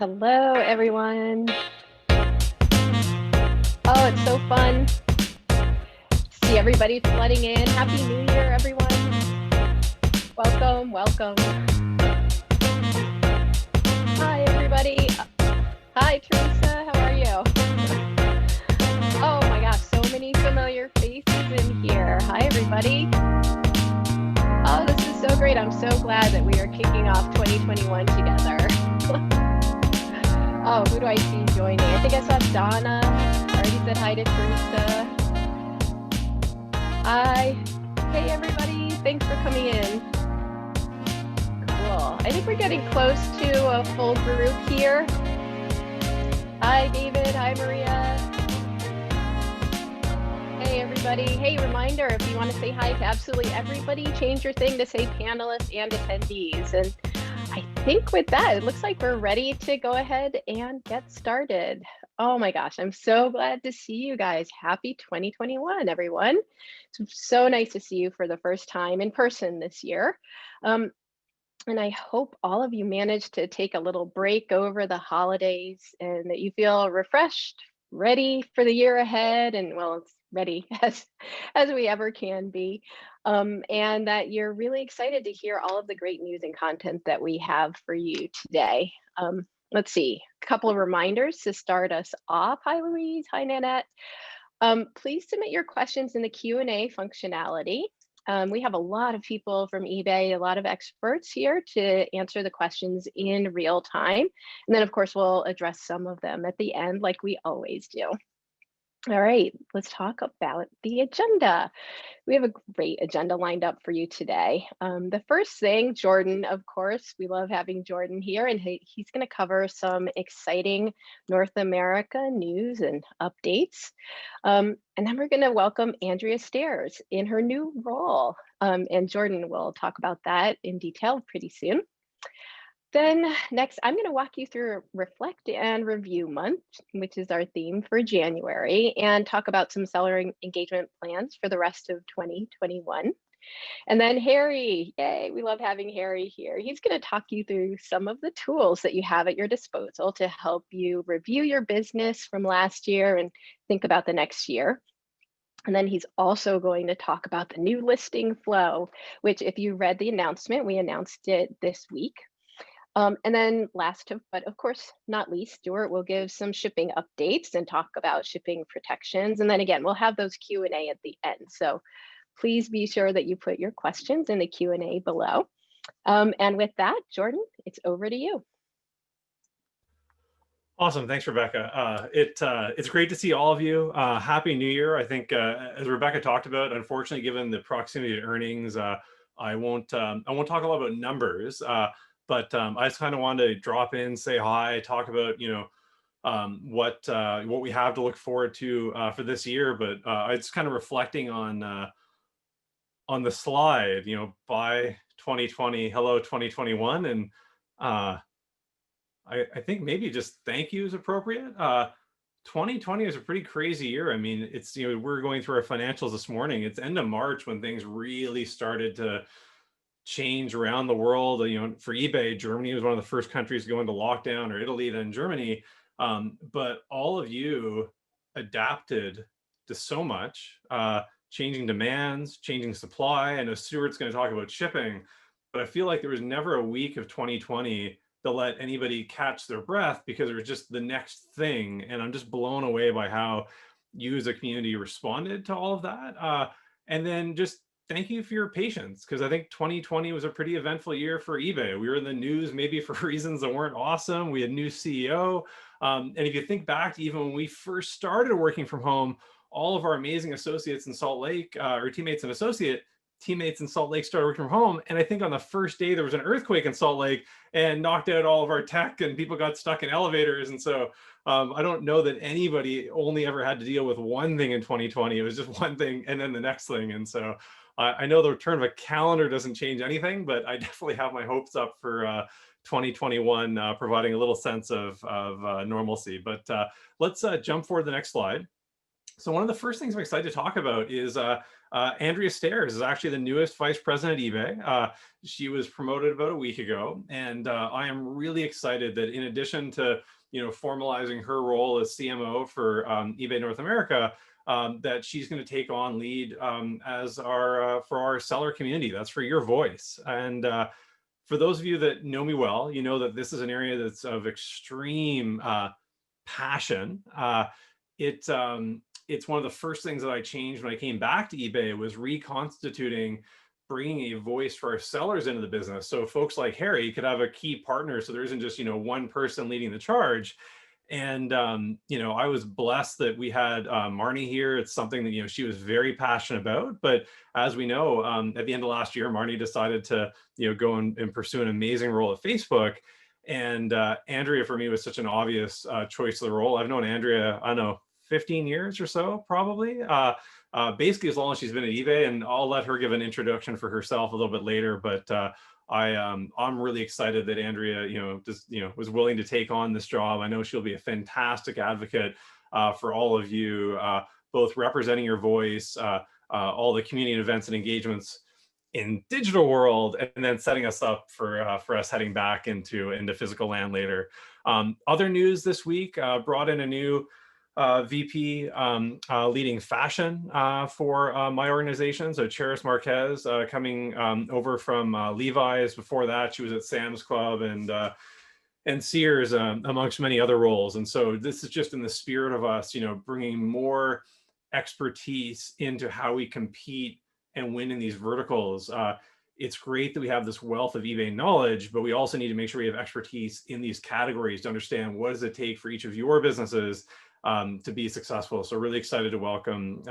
Hello, everyone. Oh, it's so fun to see everybody flooding in. Happy New Year, everyone. Welcome, welcome. Hi, everybody. Hi, Teresa. How are you? Oh my gosh, so many familiar faces in here. Hi, everybody. Oh, this is so great. I'm so glad that we are kicking off 2021 together. Oh, who do I see joining? I think I saw Donna. I already said hi to Teresa. Hi. Hey, everybody. Thanks for coming in. Cool. I think we're getting close to a full group here. Hi, David. Hi, Maria. Hey, everybody. Hey, reminder, if you want to say hi to absolutely everybody, change your thing to say panelists and attendees. And I think with that, it looks like we're ready to go ahead and get started. Oh my gosh, I'm so glad to see you guys. Happy 2021, everyone. It's so nice to see you for the first time in person this year. And I hope all of you managed to take a little break over the holidays and that you feel refreshed, ready for the year ahead, and well, it's ready as we ever can be. And that you're really excited to hear all of the great news and content that we have for you today. Let's see, a couple of reminders to start us off. Hi, Louise. Hi, Nanette. Please submit your questions in the Q&A functionality. We have a lot of people from eBay, a lot of experts here to answer the questions in real time. And then, of course, we'll address some of them at the end like we always do. All right, let's talk about the agenda. We have a great agenda lined up for you today. The first thing, Jordan, of course, we love having Jordan here, and he's going to cover some exciting North America news and updates. And then we're going to welcome Andrea Stairs in her new role. And Jordan will talk about that in detail pretty soon. Then next, I'm going to walk you through Reflect and Review Month, which is our theme for January, and talk about some seller engagement plans for the rest of 2021. And then Harry, yay, we love having Harry here. He's going to talk you through some of the tools that you have at your disposal to help you review your business from last year and think about the next year. And then he's also going to talk about the new listing flow, which if you read the announcement, we announced it this week. And then last, but of course not least, Stuart will give some shipping updates and talk about shipping protections. And then again, we'll have those Q&A at the end. So please be sure that you put your questions in the Q&A below. And with that, Jordan, it's over to you. Awesome. Thanks, Rebecca. It's great to see all of you. Happy New Year. I think, as Rebecca talked about, unfortunately, given the proximity to earnings, I won't talk a lot about numbers. But I just kind of wanted to drop in, say hi, talk about what we have to look forward to for this year. But it's kind of reflecting on the slide, by 2020, hello 2021, and I think maybe just thank you is appropriate. 2020 is a pretty crazy year. I mean, it's we're going through our financials this morning. It's end of March when things really started to change around the world. For eBay, Germany was one of the first countries to go into lockdown, or Italy, then Germany. But all of you adapted to so much, changing demands, changing supply. I know Stuart's going to talk about shipping, but I feel like there was never a week of 2020 that let anybody catch their breath because it was just the next thing. And I'm just blown away by how you as a community responded to all of that. And then just thank you for your patience, because I think 2020 was a pretty eventful year for eBay. We were in the news maybe for reasons that weren't awesome. We had a new CEO. And if you think back to even when we first started working from home, all of our amazing associates in Salt Lake, or teammates in Salt Lake started working from home. And I think on the first day there was an earthquake in Salt Lake and knocked out all of our tech, and people got stuck in elevators. And so I don't know that anybody only ever had to deal with one thing in 2020. It was just one thing and then the next thing. And so I know the return of a calendar doesn't change anything, but I definitely have my hopes up for 2021, providing a little sense of normalcy. But let's jump forward to the next slide. So one of the first things I'm excited to talk about is Andrea Stairs is actually the newest vice president at eBay. She was promoted about a week ago, and I am really excited that in addition to formalizing her role as CMO for eBay North America, that she's going to take on lead as our for our seller community. That's for your voice. And for those of you that know me well, you know that this is an area that's of extreme passion. It's one of the first things that I changed when I came back to eBay was reconstituting, bringing a voice for our sellers into the business. So folks like Harry could have a key partner. So there isn't just, one person leading the charge. And, I was blessed that we had Marnie here. It's something that, she was very passionate about. But as we know, at the end of last year, Marnie decided to, go and pursue an amazing role at Facebook. And Andrea, for me, was such an obvious choice of the role. I've known Andrea, I don't know, 15 years or so, probably. Basically, as long as she's been at eBay, and I'll let her give an introduction for herself a little bit later. But I'm really excited that Andrea, was willing to take on this job. I know she'll be a fantastic advocate for all of you, both representing your voice, all the community events and engagements in digital world, and then setting us up for us heading back into physical land later. Other news this week, brought in a new VP leading fashion for my organization. So Cheris Marquez coming over from Levi's. Before that, she was at Sam's Club and Sears, amongst many other roles. And so this is just in the spirit of us, bringing more expertise into how we compete and win in these verticals. It's great that we have this wealth of eBay knowledge, but we also need to make sure we have expertise in these categories to understand what does it take for each of your businesses to be successful. So really excited to welcome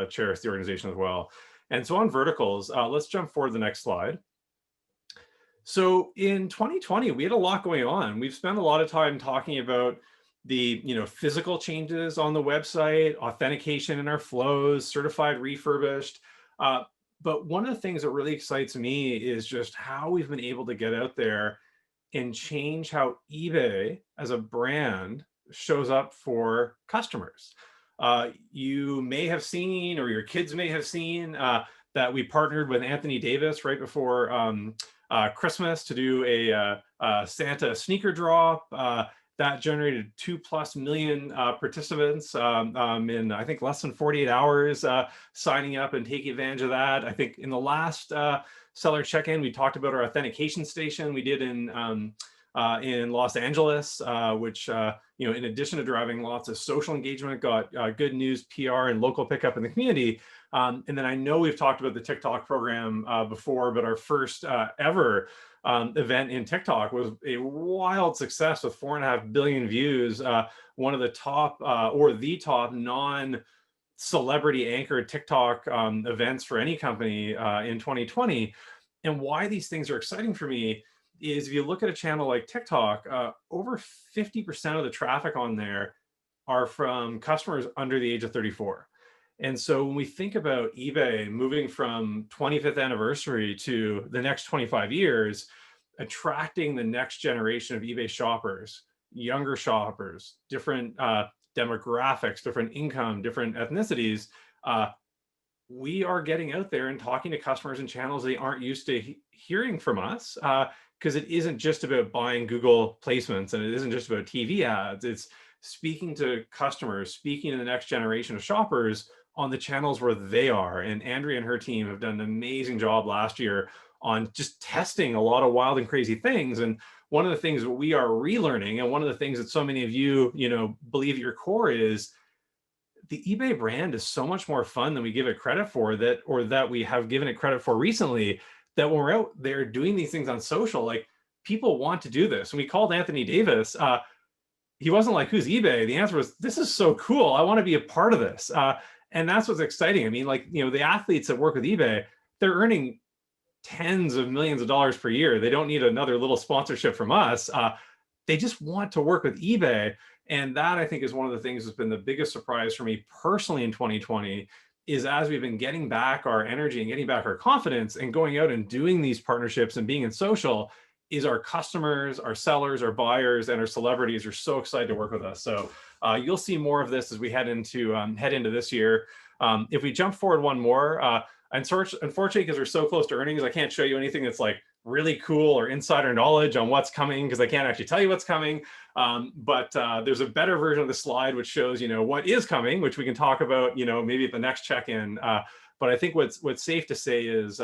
Cheris to the organization as well. And so on verticals, let's jump forward to the next slide. So in 2020, we had a lot going on. We've spent a lot of time talking about the physical changes on the website, authentication in our flows, certified refurbished. But one of the things that really excites me is just how we've been able to get out there and change how eBay as a brand shows up for customers. You may have seen, or your kids may have seen, that we partnered with Anthony Davis right before Christmas to do a Santa sneaker drop. That generated 2+ million participants in, I think, less than 48 hours signing up and taking advantage of that. I think in the last seller check-in, we talked about our authentication station we did in Los Angeles, which, in addition to driving lots of social engagement, got good news, PR, and local pickup in the community. And then I know we've talked about the TikTok program before, but our first ever event in TikTok was a wild success with 4.5 billion views. One of the top or the top non-celebrity anchored TikTok events for any company in 2020. And why these things are exciting for me is if you look at a channel like TikTok, over 50% of the traffic on there are from customers under the age of 34. And so when we think about eBay moving from 25th anniversary to the next 25 years, attracting the next generation of eBay shoppers, younger shoppers, different demographics, different income, different ethnicities, we are getting out there and talking to customers in channels they aren't used to hearing from us, because it isn't just about buying Google placements, and it isn't just about TV ads. It's speaking to customers, speaking to the next generation of shoppers on the channels where they are. And Andrea and her team have done an amazing job last year on just testing a lot of wild and crazy things. And one of the things that we are relearning, and one of the things that so many of you, believe at your core, is the eBay brand is so much more fun than we give it credit for, that we have given it credit for recently, that when we're out there doing these things on social, like, people want to do this. And we called Anthony Davis. He wasn't like, who's eBay? The answer was, this is so cool. I want to be a part of this. And that's what's exciting. I mean, the athletes that work with eBay, they're earning tens of millions of dollars per year. They don't need another little sponsorship from us. They just want to work with eBay. And that, I think, is one of the things that's been the biggest surprise for me personally in 2020, is as we've been getting back our energy and getting back our confidence and going out and doing these partnerships and being in social, is our customers, our sellers, our buyers, and our celebrities are so excited to work with us. So you'll see more of this as we head into this year. If we jump forward one more, Unfortunately, because we're so close to earnings, I can't show you anything that's like really cool or insider knowledge on what's coming, because I can't actually tell you what's coming. But there's a better version of the slide which shows, what is coming, which we can talk about, maybe at the next check-in. But I think what's safe to say is,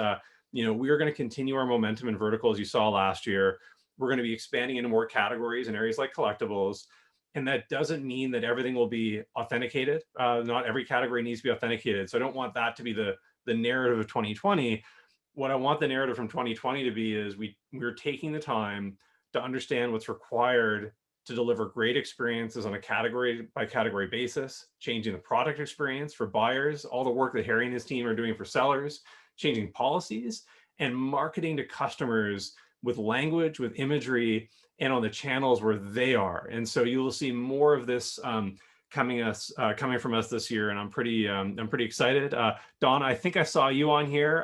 we are going to continue our momentum in verticals you saw last year. We're going to be expanding into more categories in areas like collectibles. And that doesn't mean that everything will be authenticated. Not every category needs to be authenticated. So I don't want that to be the narrative of 2020. What I want the narrative from 2020 to be is we're taking the time to understand what's required to deliver great experiences on a category by category basis, changing the product experience for buyers, all the work that Harry and his team are doing for sellers, changing policies, and marketing to customers with language, with imagery, and on the channels where they are. And so you will see more of this coming from us this year, and I'm pretty excited. Dawn, I think I saw you on here.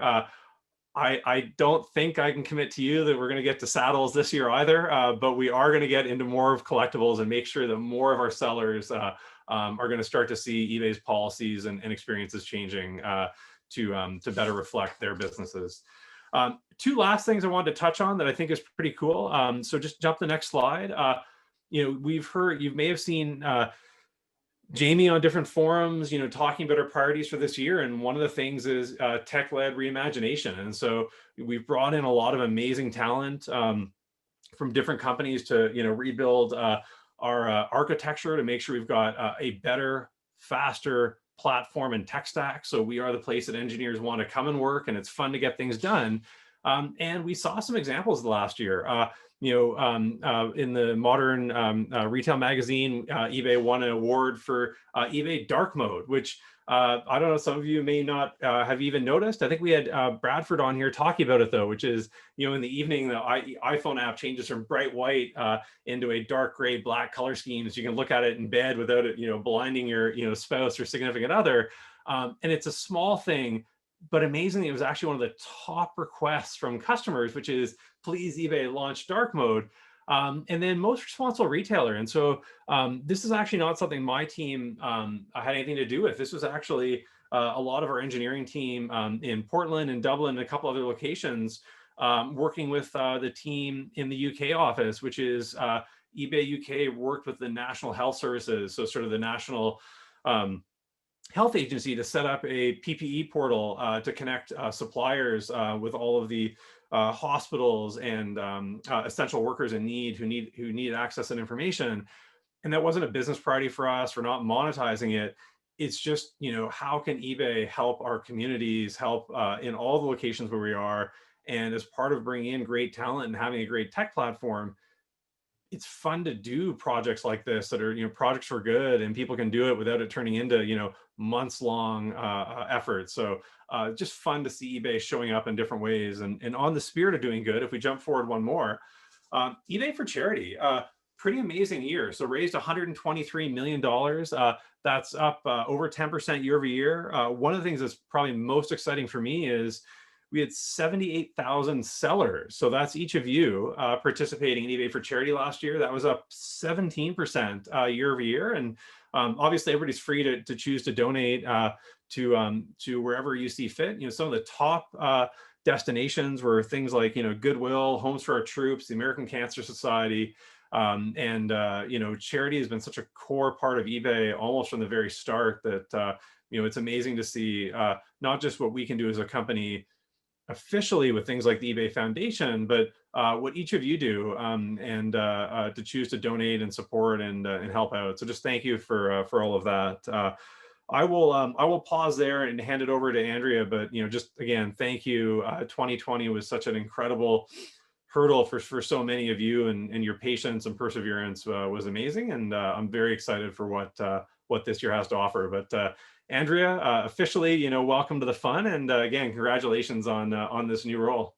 I don't think I can commit to you that we're going to get to saddles this year either, but we are going to get into more of collectibles and make sure that more of our sellers are going to start to see eBay's policies and experiences changing to better reflect their businesses. Two last things I wanted to touch on that I think is pretty cool. So just jump the next slide. You may have seen Jamie on different forums, talking about our priorities for this year. And one of the things is tech-led reimagination. And so we've brought in a lot of amazing talent from different companies to, rebuild our architecture to make sure we've got a better, faster platform and tech stack. So we are the place that engineers want to come and work, and it's fun to get things done. And we saw some examples last year. In the Modern Retail magazine, eBay won an award for eBay Dark Mode, which I don't know, some of you may not have even noticed. I think we had Bradford on here talking about it though, which is, in the evening, the iPhone app changes from bright white into a dark gray black color scheme, so you can look at it in bed without it, blinding your spouse or significant other. And it's a small thing, but amazingly, it was actually one of the top requests from customers, which is, please eBay launch dark mode. And then most responsible retailer. And so this is actually not something my team had anything to do with. This was actually a lot of our engineering team in Portland and Dublin and a couple other locations working with the team in the UK office, which is eBay UK worked with the National Health Services. So sort of the national health agency to set up a PPE portal to connect suppliers with all of the hospitals and essential workers in need who need access and information. And that wasn't a business priority for us. We're not monetizing it. It's just, how can eBay help our communities, help in all the locations where we are? And as part of bringing in great talent and having a great tech platform, it's fun to do projects like this that are, projects for good, and people can do it without it turning into, months long efforts. So just fun to see eBay showing up in different ways. And on the spirit of doing good, if we jump forward one more, eBay for Charity, pretty amazing year. So raised $123 million. That's up over 10% year over year. One of the things that's probably most exciting for me is we had 78,000 sellers. So that's each of you participating in eBay for Charity last year. That was up 17% year over year. And obviously everybody's free to choose to donate to wherever you see fit. Some of the top destinations were things like, Goodwill, Homes for Our Troops, the American Cancer Society. And charity has been such a core part of eBay almost from the very start that, it's amazing to see not just what we can do as a company officially with things like the eBay Foundation, but what each of you do and to choose to donate and support and help out. So just thank you for all of that. I will pause there and hand it over to Andrea, but just again, thank you. 2020 was such an incredible hurdle for so many of you, and your patience and perseverance was amazing. And I'm very excited for what this year has to offer. But Andrea, officially, welcome to the fun, and again, congratulations on this new role.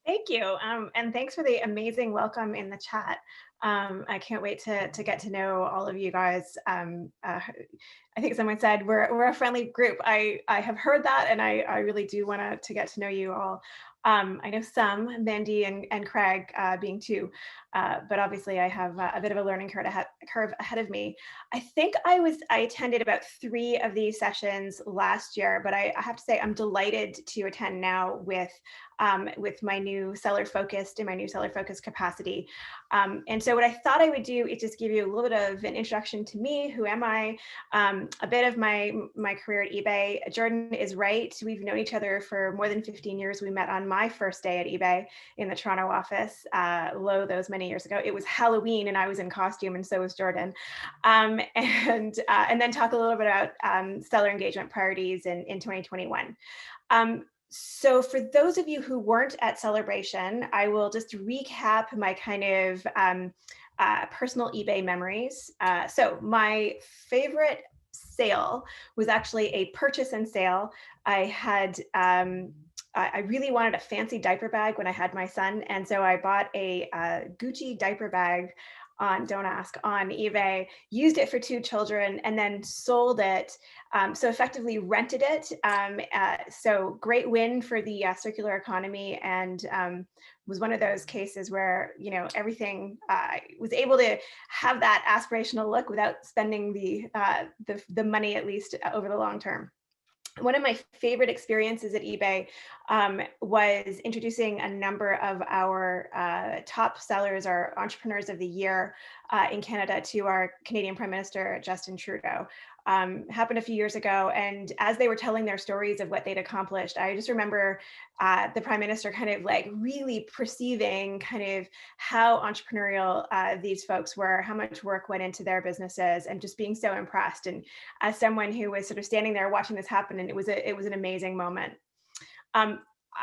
Thank you, and thanks for the amazing welcome in the chat. I can't wait to get to know all of you guys. I think someone said we're a friendly group. I have heard that, and I really do want to get to know you all. I know some, Mandy and Craig being two, but obviously I have a bit of a learning curve ahead of me. I think I attended about 3 of these sessions last year, but I have to say I'm delighted to attend now with my new seller focused capacity. And so what I thought I would do is just give you a little bit of an introduction to me. Who am I? A bit of my career at eBay. Jordan is right. We've known each other for more than 15 years. We met on my first day at eBay in the Toronto office, those many years ago. It was Halloween and I was in costume, and so was Jordan. And then talk a little bit about seller engagement priorities in 2021. So for those of you who weren't at Celebration, I will just recap my kind of personal eBay memories. So my favorite sale was actually a purchase and sale. I really wanted a fancy diaper bag when I had my son. And so I bought a Gucci diaper bag don't ask, on eBay, used it for 2 children, and then sold it. So effectively rented it. So great win for the circular economy, and was one of those cases where, everything was able to have that aspirational look without spending the money, at least over the long term. One of my favorite experiences at eBay was introducing a number of our top sellers, our entrepreneurs of the year in Canada, to our Canadian Prime Minister, Justin Trudeau. Happened a few years ago, and as they were telling their stories of what they'd accomplished, I just remember the Prime Minister kind of like really perceiving kind of how entrepreneurial these folks were, how much work went into their businesses, and just being so impressed. And as someone who was sort of standing there watching this happen, and it was an amazing moment.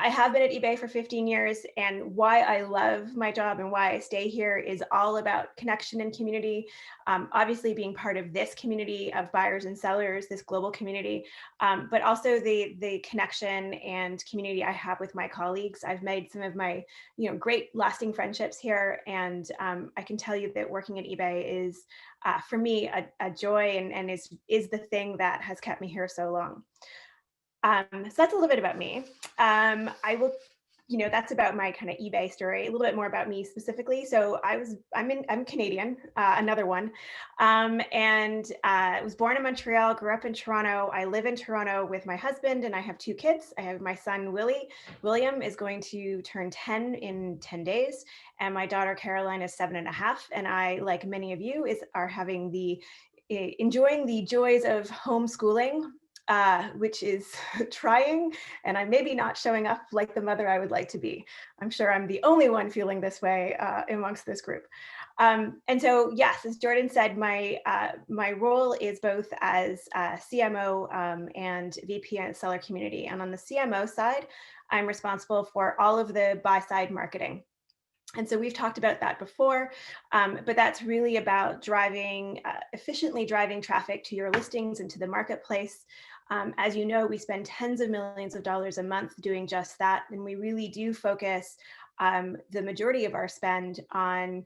I have been at eBay for 15 years, and why I love my job and why I stay here is all about connection and community. Obviously being part of this community of buyers and sellers, this global community, but also the connection and community I have with my colleagues. I've made some of my great lasting friendships here, and I can tell you that working at eBay is for me a joy, and is the thing that has kept me here so long. So that's a little bit about me. I will, that's about my kind of eBay story. A little bit more about me specifically. So I'm Canadian, another one, and was born in Montreal, grew up in Toronto. I live in Toronto with my husband, and I have 2 kids. I have my son William is going to turn 10 in 10 days, and my daughter Caroline is 7.5. And I, like many of you, are enjoying the joys of homeschooling. Which is trying, and I'm maybe not showing up like the mother I would like to be. I'm sure I'm the only one feeling this way amongst this group. And so, yes, as Jordan said, my role is both as CMO and VP at Seller Community. And on the CMO side, I'm responsible for all of the buy-side marketing. And so we've talked about that before, but that's really about efficiently driving traffic to your listings and to the marketplace. As you know, we spend tens of millions of dollars a month doing just that, and we really do focus the majority of our spend on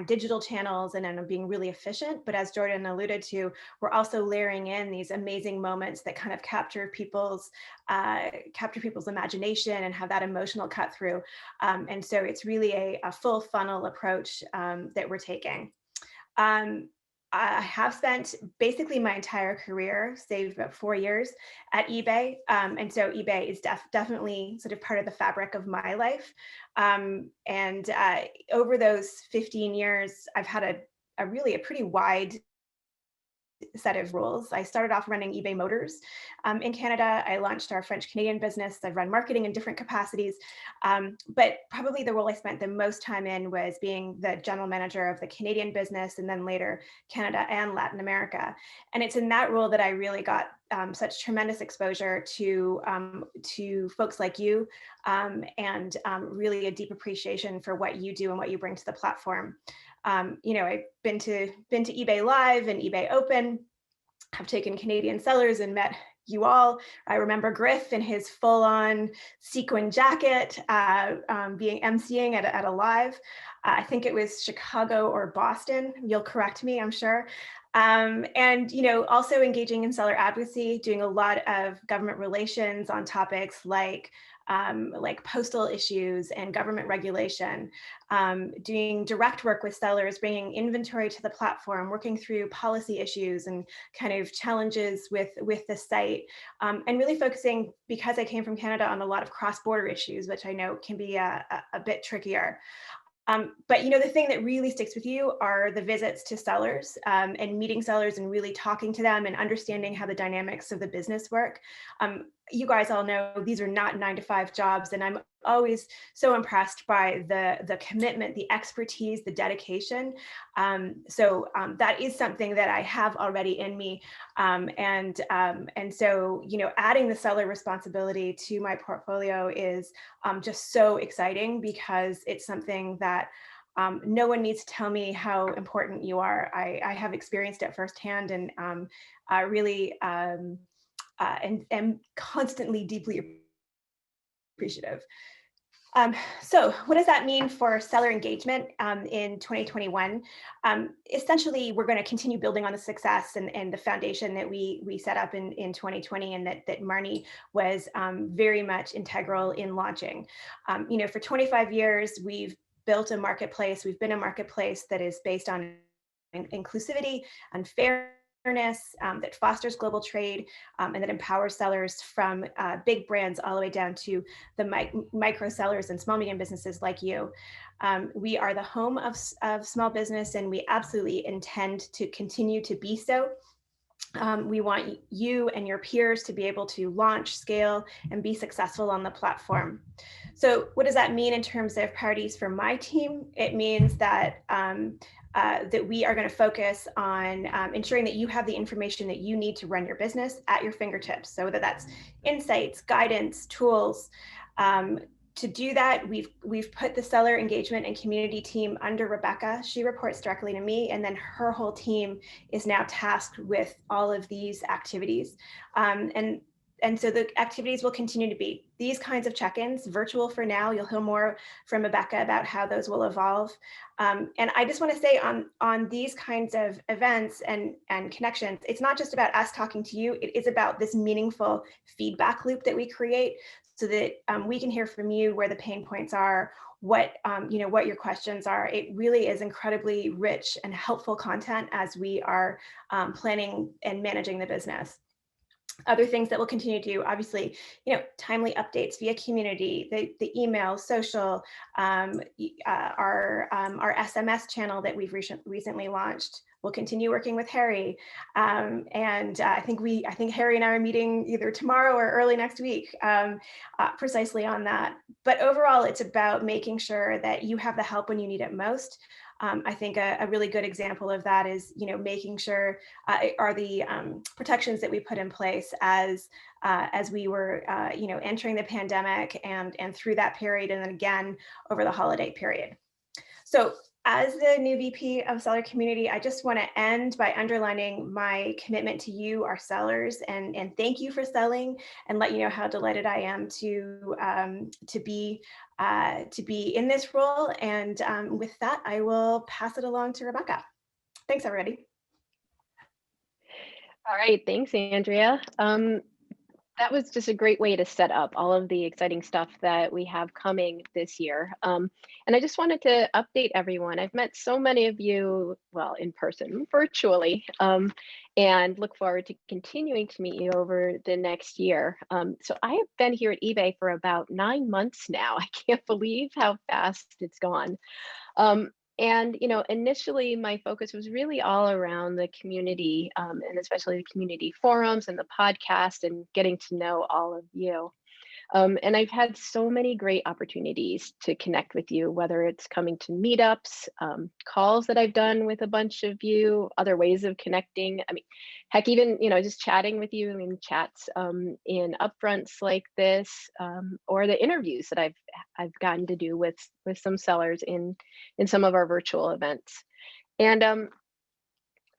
digital channels and on being really efficient. But as Jordan alluded to, we're also layering in these amazing moments that kind of capture people's imagination and have that emotional cut through. And so it's really a full funnel approach that we're taking. I have spent basically my entire career, save about 4 years, at eBay. And so eBay is definitely sort of part of the fabric of my life. And over those 15 years, I've had a pretty wide set of roles. I started off running eBay Motors in Canada. I launched our French Canadian business. I've run marketing in different capacities. But probably the role I spent the most time in was being the general manager of the Canadian business, and then later Canada and Latin America. And it's in that role that I really got such tremendous exposure to folks like you, and really a deep appreciation for what you do and what you bring to the platform. I've been to eBay Live and eBay Open, have taken Canadian sellers and met you all. I remember Griff in his full-on sequin jacket being emceeing at a live. I think it was Chicago or Boston. You'll correct me, I'm sure. And also engaging in seller advocacy, doing a lot of government relations on topics like postal issues and government regulation, doing direct work with sellers, bringing inventory to the platform, working through policy issues and kind of challenges with the site, and really focusing, because I came from Canada, on a lot of cross-border issues, which I know can be a bit trickier. But the thing that really sticks with you are the visits to sellers, and meeting sellers and really talking to them and understanding how the dynamics of the business work. You guys all know these are not 9-to-5 jobs, and I'm always so impressed by the commitment, the expertise, the dedication. So that is something that I have already in me. And so, adding the seller responsibility to my portfolio is just so exciting, because it's something that no one needs to tell me how important you are. I have experienced it firsthand, and I really and am constantly deeply appreciative. So what does that mean for seller engagement in 2021? Essentially, we're going to continue building on the success and the foundation that we set up in 2020, and that Marnie was very much integral in launching. For 25 years, we've built a marketplace. We've been a marketplace that is based on inclusivity and fairness, that fosters global trade, and that empowers sellers from big brands all the way down to the micro sellers and small medium businesses like you. We are the home of small business, and we absolutely intend to continue to be so. We want you and your peers to be able to launch, scale, and be successful on the platform. So what does that mean in terms of priorities for my team? It means that that we are going to focus on ensuring that you have the information that you need to run your business at your fingertips. So whether that's insights, guidance, tools. To do that, we've put the seller engagement and community team under Rebecca. She reports directly to me, and then her whole team is now tasked with all of these activities. And so the activities will continue to be these kinds of check-ins, virtual for now. You'll hear more from Rebecca about how those will evolve. And I just want to say on these kinds of events and connections, it's not just about us talking to you. It is about this meaningful feedback loop that we create, so that we can hear from you where the pain points are, what your questions are. It really is incredibly rich and helpful content as we are planning and managing the business. Other things that we'll continue to do, obviously, timely updates via community, the email, social, our SMS channel that we've recently launched. We'll continue working with Harry, and I think Harry and I are meeting either tomorrow or early next week, precisely on that. But overall, it's about making sure that you have the help when you need it most. I think a really good example of that is, making sure are the protections that we put in place as we were, entering the pandemic and through that period, and then again over the holiday period. So as the new VP of Seller Community, I just want to end by underlining my commitment to you, our sellers, and thank you for selling, and let you know how delighted I am to be in this role. And with that, I will pass it along to Rebecca. Thanks, everybody. All right, thanks, Andrea. That was just a great way to set up all of the exciting stuff that we have coming this year. And I just wanted to update everyone. I've met so many of you, well, in person, virtually, and look forward to continuing to meet you over the next year. So I have been here at eBay for about 9 months now. I can't believe how fast it's gone. And initially my focus was really all around the community, and especially the community forums and the podcast, and getting to know all of you. And I've had so many great opportunities to connect with you, whether it's coming to meetups, calls that I've done with a bunch of you, other ways of connecting. I mean, heck, even, just chatting with you in chats in upfronts like this, or the interviews that I've gotten to do with some sellers in some of our virtual events. And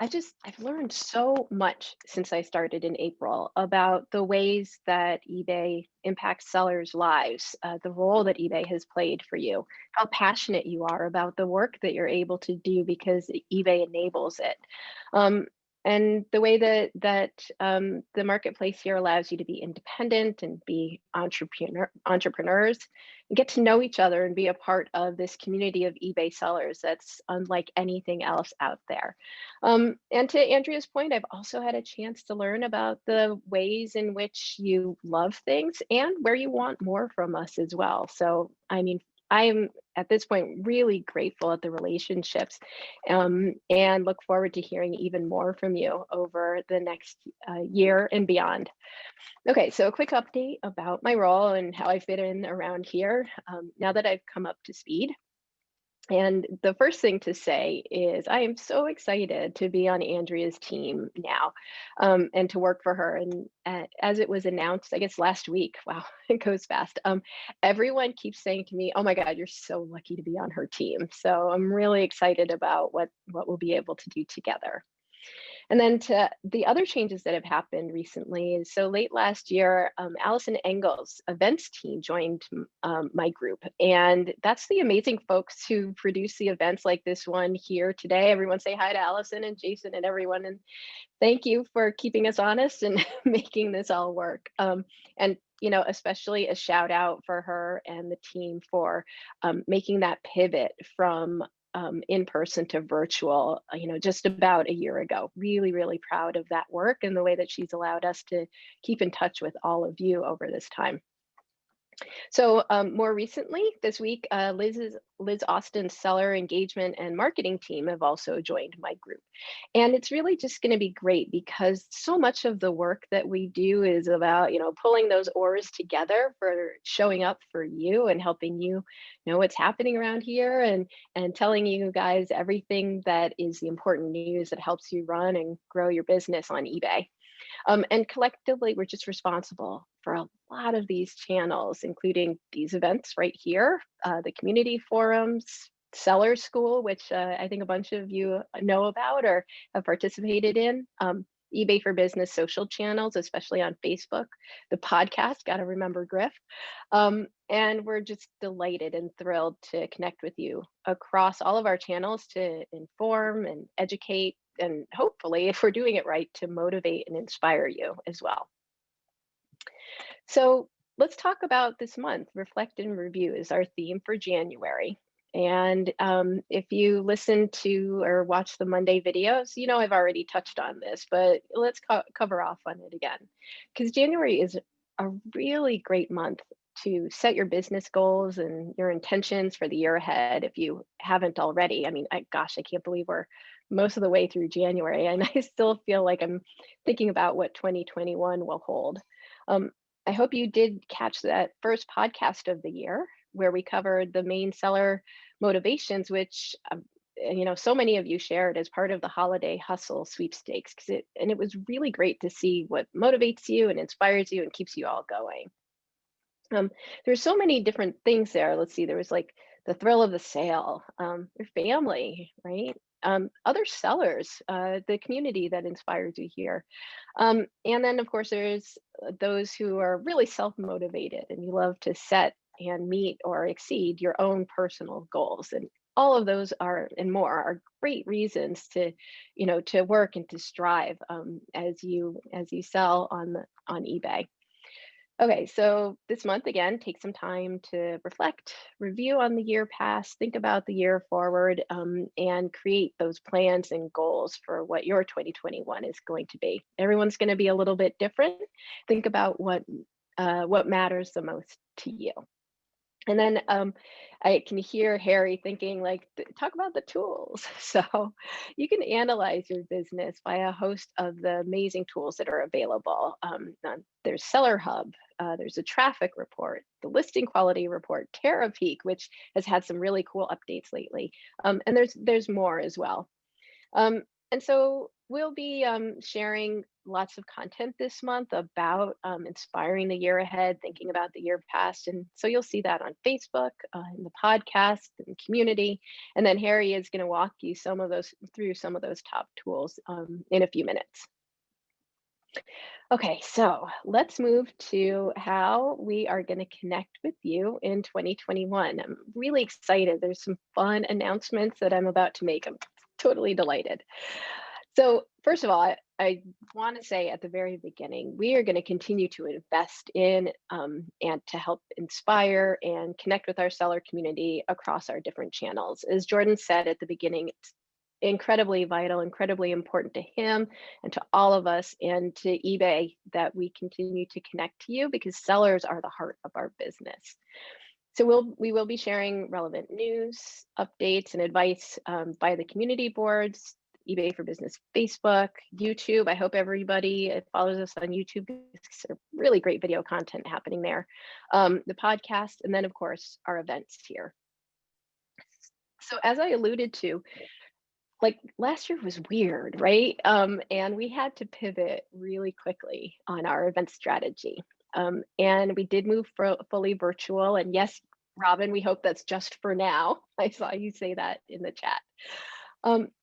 I've learned so much since I started in April about the ways that eBay impacts sellers' lives, the role that eBay has played for you, how passionate you are about the work that you're able to do because eBay enables it. Um, and the way that the marketplace here allows you to be independent and be entrepreneurs and get to know each other and be a part of this community of eBay sellers that's unlike anything else out there. And to Andrea's point, I've also had a chance to learn about the ways in which you love things and where you want more from us as well. So, I mean, I am at this point really grateful at the relationships and look forward to hearing even more from you over the next year and beyond. Okay, so a quick update about my role and how I fit in around here now that I've come up to speed. And the first thing to say is I am so excited to be on Andrea's team now and to work for her. And as it was announced, I guess last week, wow, it goes fast. Everyone keeps saying to me, "Oh my God, you're so lucky to be on her team." So I'm really excited about what we'll be able to do together. And then to the other changes that have happened recently is so late last year, Allison Engel's events team joined my group. And that's the amazing folks who produce the events like this one here today. Everyone say hi to Allison and Jason and everyone. And thank you for keeping us honest and making this all work. And especially a shout out for her and the team for making that pivot from in person to virtual, just about a year ago. Really, really proud of that work and the way that she's allowed us to keep in touch with all of you over this time. So more recently this week, Liz Austin's seller engagement and marketing team have also joined my group. And it's really just going to be great because so much of the work that we do is about, pulling those oars together for showing up for you and helping you know what's happening around here and telling you guys everything that is the important news that helps you run and grow your business on eBay. And collectively, we're just responsible for a lot of these channels, including these events right here, the community forums, Seller School, which I think a bunch of you know about or have participated in, eBay for Business social channels, especially on Facebook, the podcast, got to remember Griff. And we're just delighted and thrilled to connect with you across all of our channels to inform and educate and hopefully, if we're doing it right, to motivate and inspire you as well. So let's talk about this month. Reflect and review is our theme for January. And if you listen to or watch the Monday videos, I've already touched on this, but let's cover off on it again. Because January is a really great month to set your business goals and your intentions for the year ahead if you haven't already. I mean, gosh, I can't believe we're most of the way through January, and I still feel like I'm thinking about what 2021 will hold. I hope you did catch that first podcast of the year where we covered the main seller motivations, which so many of you shared as part of the holiday hustle sweepstakes. And it was really great to see what motivates you and inspires you and keeps you all going. There's so many different things there. Let's see, there was like the thrill of the sale, your family, right? Other sellers, the community that inspires you here. And then of course, there's those who are really self-motivated and you love to set and meet or exceed your own personal goals. And all of those are and more are great reasons to, to work and to strive as you sell on eBay. Okay, so this month again, take some time to reflect, review on the year past, think about the year forward, and create those plans and goals for what your 2021 is going to be. Everyone's going to be a little bit different. Think about what matters the most to you. And then I can hear Harry thinking like, talk about the tools. So you can analyze your business by a host of the amazing tools that are available. There's Seller Hub, there's a traffic report, the listing quality report, TerraPeak, which has had some really cool updates lately. And there's more as well. And so we'll be sharing lots of content this month about inspiring the year ahead, thinking about the year past. And so you'll see that on Facebook, in the podcast, in the community. And then Harry is going to walk you through some of those top tools in a few minutes. Okay, so let's move to how we are going to connect with you in 2021. I'm really excited. There's some fun announcements that I'm about to make. I'm totally delighted. So first of all, I want to say at the very beginning, we are going to continue to invest in and to help inspire and connect with our seller community across our different channels. As Jordan said at the beginning, it's incredibly vital, incredibly important to him and to all of us and to eBay that we continue to connect to you, because sellers are the heart of our business. So we will be sharing relevant news, updates, and advice by the community boards, eBay for Business Facebook, YouTube. I hope everybody follows us on YouTube, because there's really great video content happening there. The podcast, and then of course our events here. So as I alluded to, like last year was weird, right? And we had to pivot really quickly on our event strategy. And we did move fully virtual. And yes, Robin, we hope that's just for now. I saw you say that in the chat.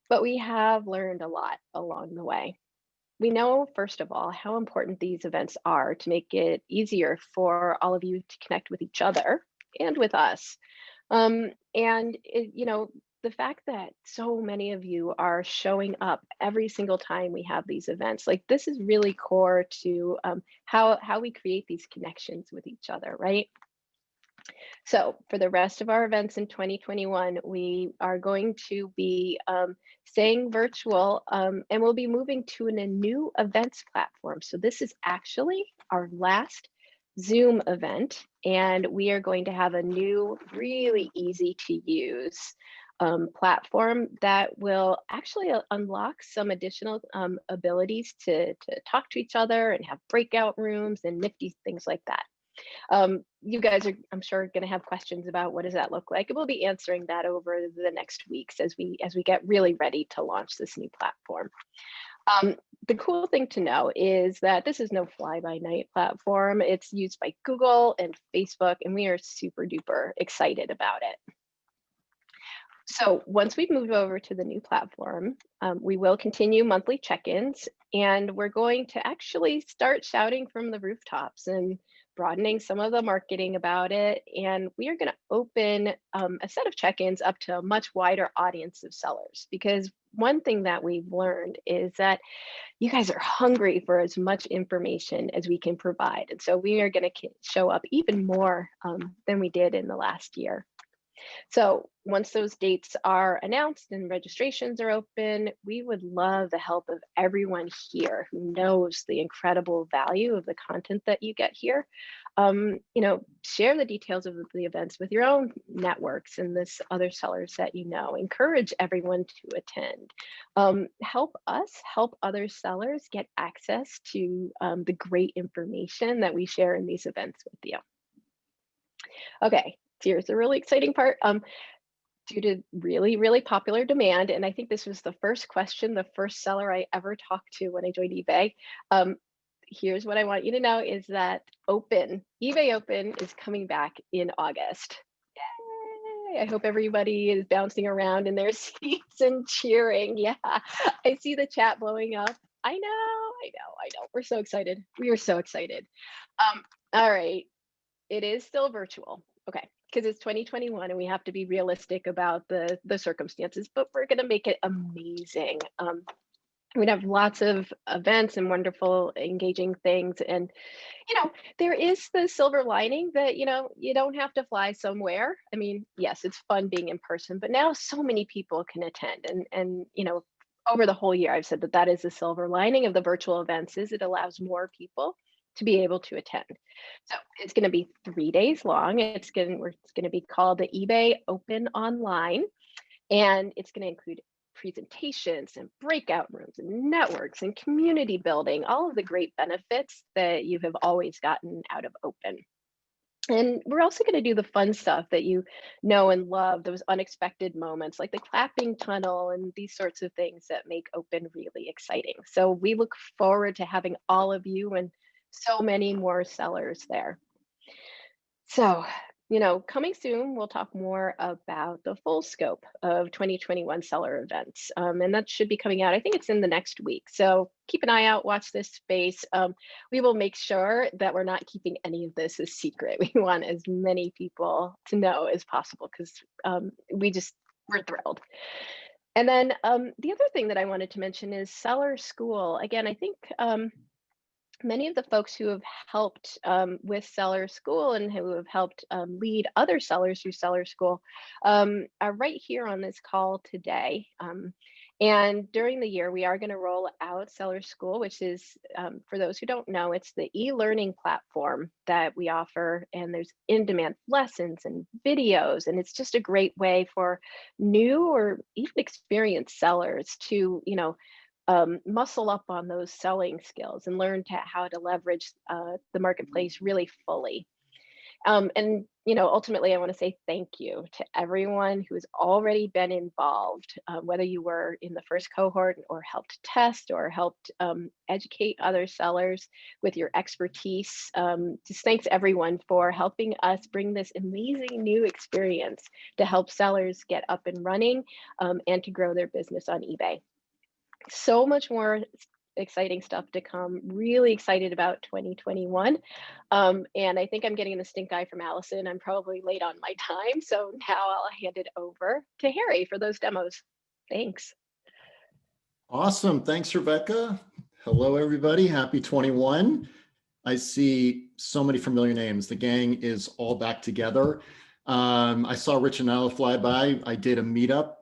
But we have learned a lot along the way. We know, first of all, how important these events are to make it easier for all of you to connect with each other and with us. The fact that so many of you are showing up every single time we have these events, like this is really core to how we create these connections with each other, right? So for the rest of our events in 2021, we are going to be staying virtual, and we'll be moving to a new events platform. So this is actually our last Zoom event, and we are going to have a new, really easy to use platform that will actually unlock some additional abilities to talk to each other and have breakout rooms and nifty things like that. You guys are, I'm sure, going to have questions about what does that look like, and we'll be answering that over the next weeks as we get really ready to launch this new platform. The cool thing to know is that this is no fly-by-night platform. It's used by Google and Facebook, and we are super duper excited about it. So once we've moved over to the new platform, we will continue monthly check-ins, and we're going to actually start shouting from the rooftops and broadening some of the marketing about it. And we are going to open a set of check-ins up to a much wider audience of sellers, because one thing that we've learned is that you guys are hungry for as much information as we can provide. And so we are going to show up even more than we did in the last year. So once those dates are announced and registrations are open, we would love the help of everyone here who knows the incredible value of the content that you get here. Share the details of the events with your own networks and this other sellers that you know. Encourage everyone to attend. Help us help other sellers get access to the great information that we share in these events with you. Okay. Here's the really exciting part. Due to really, really popular demand, and I think this was the first question, the first seller I ever talked to when I joined eBay. Here's what I want you to know is that eBay Open is coming back in August. Yay! I hope everybody is bouncing around in their seats and cheering. Yeah, I see the chat blowing up. I know. We're so excited. We are so excited. All right, it is still virtual. Okay, because it's 2021 and we have to be realistic about the circumstances, but we're going to make it amazing. We'd have lots of events and wonderful, engaging things. And, there is the silver lining that, you don't have to fly somewhere. I mean, yes, it's fun being in person, but now so many people can attend. And over the whole year, I've said that is the silver lining of the virtual events is it allows more people to be able to attend. So it's going to be 3 days long. It's going to be called the eBay Open Online, and it's going to include presentations and breakout rooms and networks and community building, all of the great benefits that you have always gotten out of Open. And we're also going to do the fun stuff that you know and love, those unexpected moments like the clapping tunnel and these sorts of things that make open really exciting. So we look forward to having all of you and so many more sellers there. So, coming soon, we'll talk more about the full scope of 2021 seller events. And that should be coming out. I think it's in the next week. So keep an eye out, watch this space. We will make sure that we're not keeping any of this a secret. We want as many people to know as possible because we're thrilled. And then the other thing that I wanted to mention is Seller School. Again, I think many of the folks who have helped with Seller School and who have helped lead other sellers through Seller School are right here on this call today. And during the year, we are going to roll out Seller School, which is, for those who don't know, it's the e-learning platform that we offer. And there's in-demand lessons and videos. And it's just a great way for new or even experienced sellers to, muscle up on those selling skills and learn how to leverage the marketplace really fully. And ultimately, I want to say thank you to everyone who has already been involved, whether you were in the first cohort or helped test or helped educate other sellers with your expertise. Just thanks everyone for helping us bring this amazing new experience to help sellers get up and running and to grow their business on eBay. So much more exciting stuff to come. Really excited about 2021. And I think I'm getting the stink eye from Allison. I'm probably late on my time. So now I'll hand it over to Harry for those demos. Thanks. Awesome. Thanks, Rebecca. Hello, everybody. Happy 21. I see so many familiar names. The gang is all back together. I saw Rich and Nala fly by. I did a meetup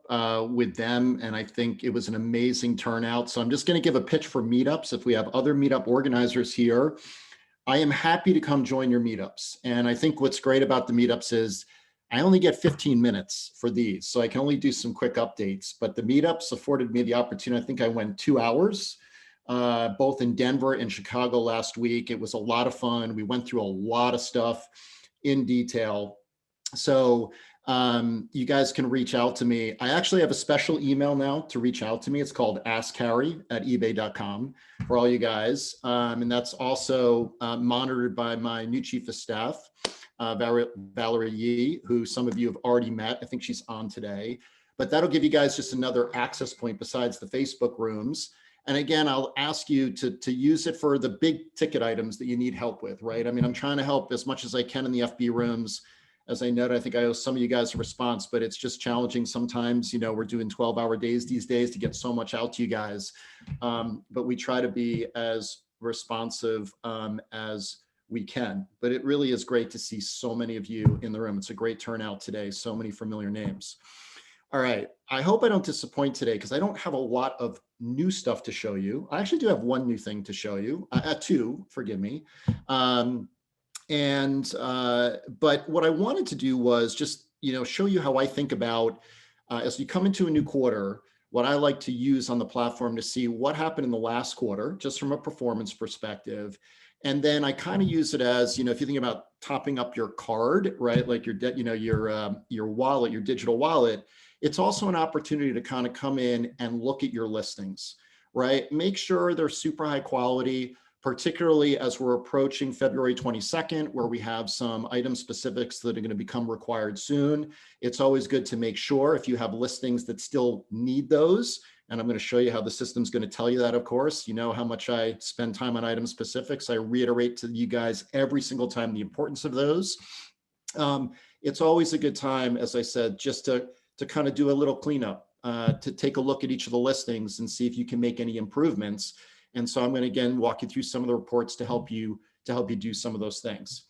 with them, and I think it was an amazing turnout. So I'm just going to give a pitch for meetups. If we have other meetup organizers here, I am happy to come join your meetups. And I think what's great about the meetups is I only get 15 minutes for these, so I can only do some quick updates. But the meetups afforded me the opportunity. I think I went 2 hours, both in Denver and Chicago last week. It was a lot of fun. We went through a lot of stuff in detail. So you guys can reach out to me. I actually have a special email now to reach out to me. It's called askharry@ebay.com for all you guys. And that's also monitored by my new chief of staff, Valerie Yee, who some of you have already met. I think she's on today. But that'll give you guys just another access point besides the Facebook rooms. And again, I'll ask you to use it for the big ticket items that you need help with, right? I mean, I'm trying to help as much as I can in the FB rooms. As I noted, I think I owe some of you guys a response, but it's just challenging sometimes. We're doing 12-hour days these days to get so much out to you guys. But we try to be as responsive as we can. But it really is great to see so many of you in the room. It's a great turnout today. So many familiar names. All right. I hope I don't disappoint today because I don't have a lot of new stuff to show you. I actually do have one new thing to show you. Two, forgive me. But what I wanted to do was just, show you how I think about, as you come into a new quarter, what I like to use on the platform to see what happened in the last quarter, just from a performance perspective. And then I kind of use it as, if you think about topping up your card, right? Like your wallet, your digital wallet, it's also an opportunity to kind of come in and look at your listings, right? Make sure they're super high quality, particularly as we're approaching February 22nd, where we have some item specifics that are going to become required soon. It's always good to make sure if you have listings that still need those, and I'm going to show you how the system's going to tell you that, of course. You know how much I spend time on item specifics. I reiterate to you guys every single time the importance of those. It's always a good time, as I said, just to kind of do a little cleanup, to take a look at each of the listings and see if you can make any improvements. And so I'm going to again walk you through some of the reports to help you do some of those things.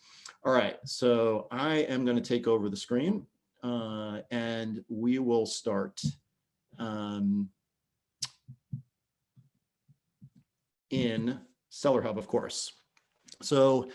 All right, so I am going to take over the screen and we will start in Seller Hub, of course. So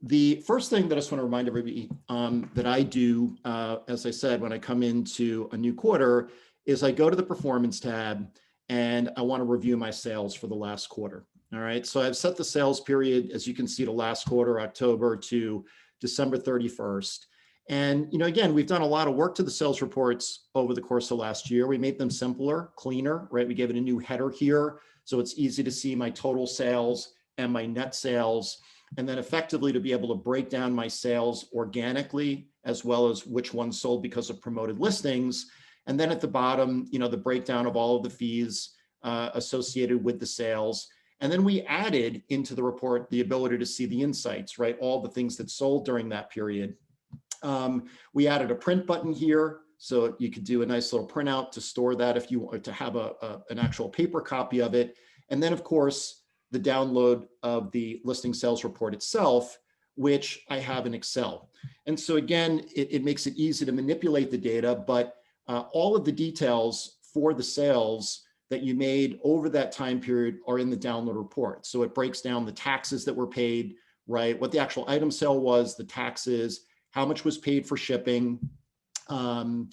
the first thing that I just want to remind everybody that I do, as I said, when I come into a new quarter, is I go to the Performance tab and I want to review my sales for the last quarter. All right, so I've set the sales period, as you can see, to last quarter, October to December 31st. And, again, we've done a lot of work to the sales reports over the course of last year. We made them simpler, cleaner, right? We gave it a new header here, so it's easy to see my total sales and my net sales, and then effectively to be able to break down my sales organically, as well as which ones sold because of promoted listings. And then at the bottom, the breakdown of all of the fees associated with the sales. And then we added into the report the ability to see the insights, right? All the things that sold during that period. We added a print button here, so you could do a nice little printout to store that if you want to have an actual paper copy of it. And then, of course, the download of the listing sales report itself, which I have in Excel. And so again, it makes it easy to manipulate the data, but all of the details for the sales that you made over that time period are in the download report. So it breaks down the taxes that were paid, right? What the actual item sale was, the taxes, how much was paid for shipping. Again,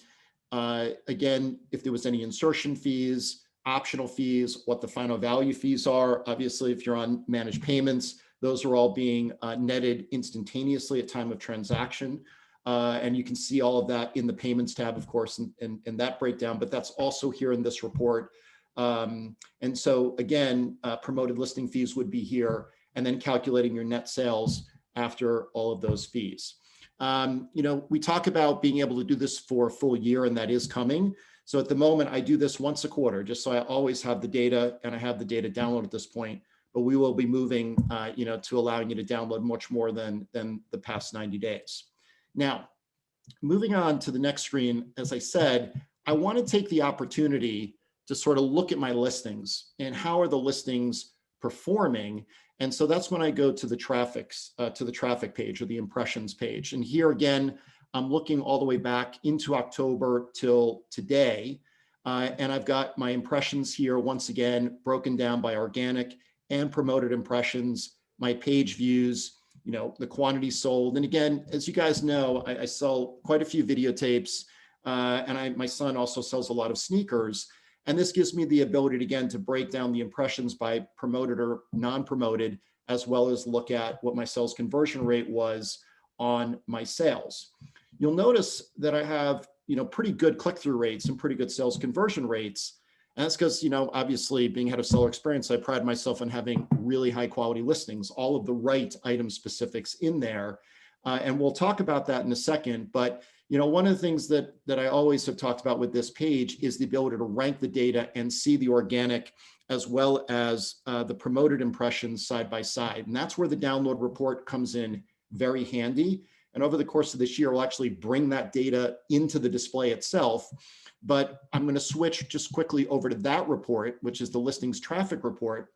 if there was any insertion fees, optional fees, what the final value fees are. Obviously, if you're on managed payments, those are all being netted instantaneously at time of transaction. And you can see all of that in the payments tab, of course, and that breakdown, but that's also here in this report. And so again, promoted listing fees would be here, and then calculating your net sales after all of those fees. We talk about being able to do this for a full year, and that is coming. So at the moment, I do this once a quarter, just so I always have the data, and I have the data downloaded at this point. But we will be moving, to allowing you to download much more than the past 90 days. Now, moving on to the next screen, as I said, I want to take the opportunity to sort of look at my listings and how are the listings performing. And so that's when I go to the traffic page, or the impressions page. And here again, I'm looking all the way back into October till today. And I've got my impressions here, once again, broken down by organic and promoted impressions, my page views, the quantity sold. And again, as you guys know, I sell quite a few videotapes, and my son also sells a lot of sneakers. And this gives me the ability, again, to break down the impressions by promoted or non-promoted, as well as look at what my sales conversion rate was on my sales. You'll notice that I have, pretty good click-through rates and pretty good sales conversion rates. And that's because, obviously being head of seller experience, I pride myself on having really high quality listings, all of the right item specifics in there. And we'll talk about that in a second. But one of the things that I always have talked about with this page is the ability to rank the data and see the organic as well as the promoted impressions side by side. And that's where the download report comes in very handy. And over the course of this year, we'll actually bring that data into the display itself. But I'm going to switch just quickly over to that report, which is the listings traffic report,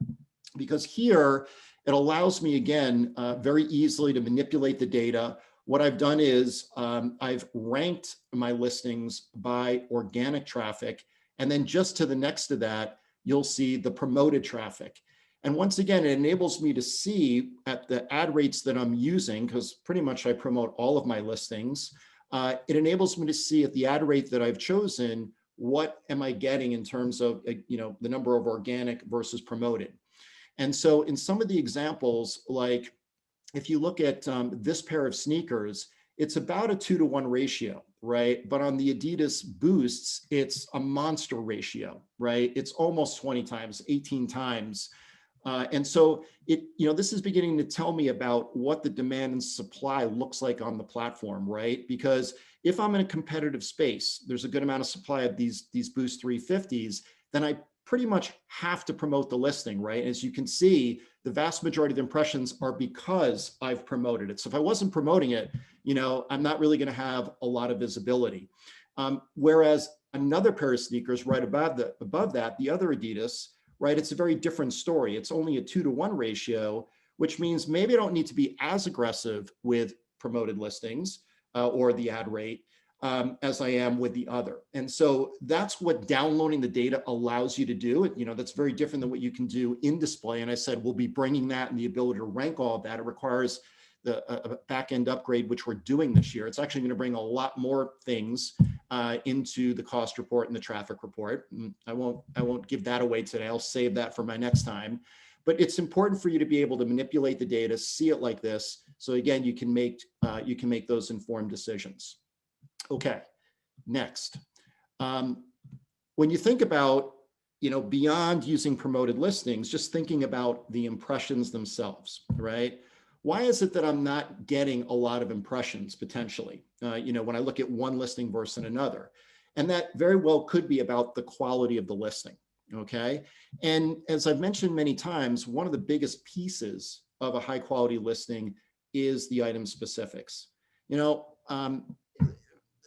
because here it allows me, again, very easily to manipulate the data. What I've done is I've ranked my listings by organic traffic, and then just to the next to that, you'll see the promoted traffic. And once again, it enables me to see at the ad rates that I'm using, because pretty much I promote all of my listings. It enables me to see at the ad rate that I've chosen, what am I getting in terms of the number of organic versus promoted. And so in some of the examples, like if you look at this pair of sneakers, it's about a 2-to-1 ratio, right? But on the Adidas Boosts, it's a monster ratio, right? It's almost 20 times, 18 times. And so this is beginning to tell me about what the demand and supply looks like on the platform, right? Because if I'm in a competitive space, there's a good amount of supply of these Boost 350s, then I pretty much have to promote the listing, right? As you can see, the vast majority of the impressions are because I've promoted it. So if I wasn't promoting it, I'm not really going to have a lot of visibility. Whereas another pair of sneakers right above that, the other Adidas, right, it's a very different story. It's only a 2-to-1 ratio, which means maybe I don't need to be as aggressive with promoted listings or the ad rate as I am with the other. And so that's what downloading the data allows you to do. That's very different than what you can do in display. And I said, we'll be bringing that and the ability to rank all of that. It requires a back-end upgrade, which we're doing this year. It's actually going to bring a lot more things into the cost report and the traffic report. I won't give that away today. I'll save that for my next time. But it's important for you to be able to manipulate the data, see it like this, So again, you can make those informed decisions. Okay, next. When you think about, beyond using promoted listings, just thinking about the impressions themselves, right? Why is it that I'm not getting a lot of impressions potentially, when I look at one listing versus another? And that very well could be about the quality of the listing, okay? And as I've mentioned many times, one of the biggest pieces of a high quality listing is the item specifics.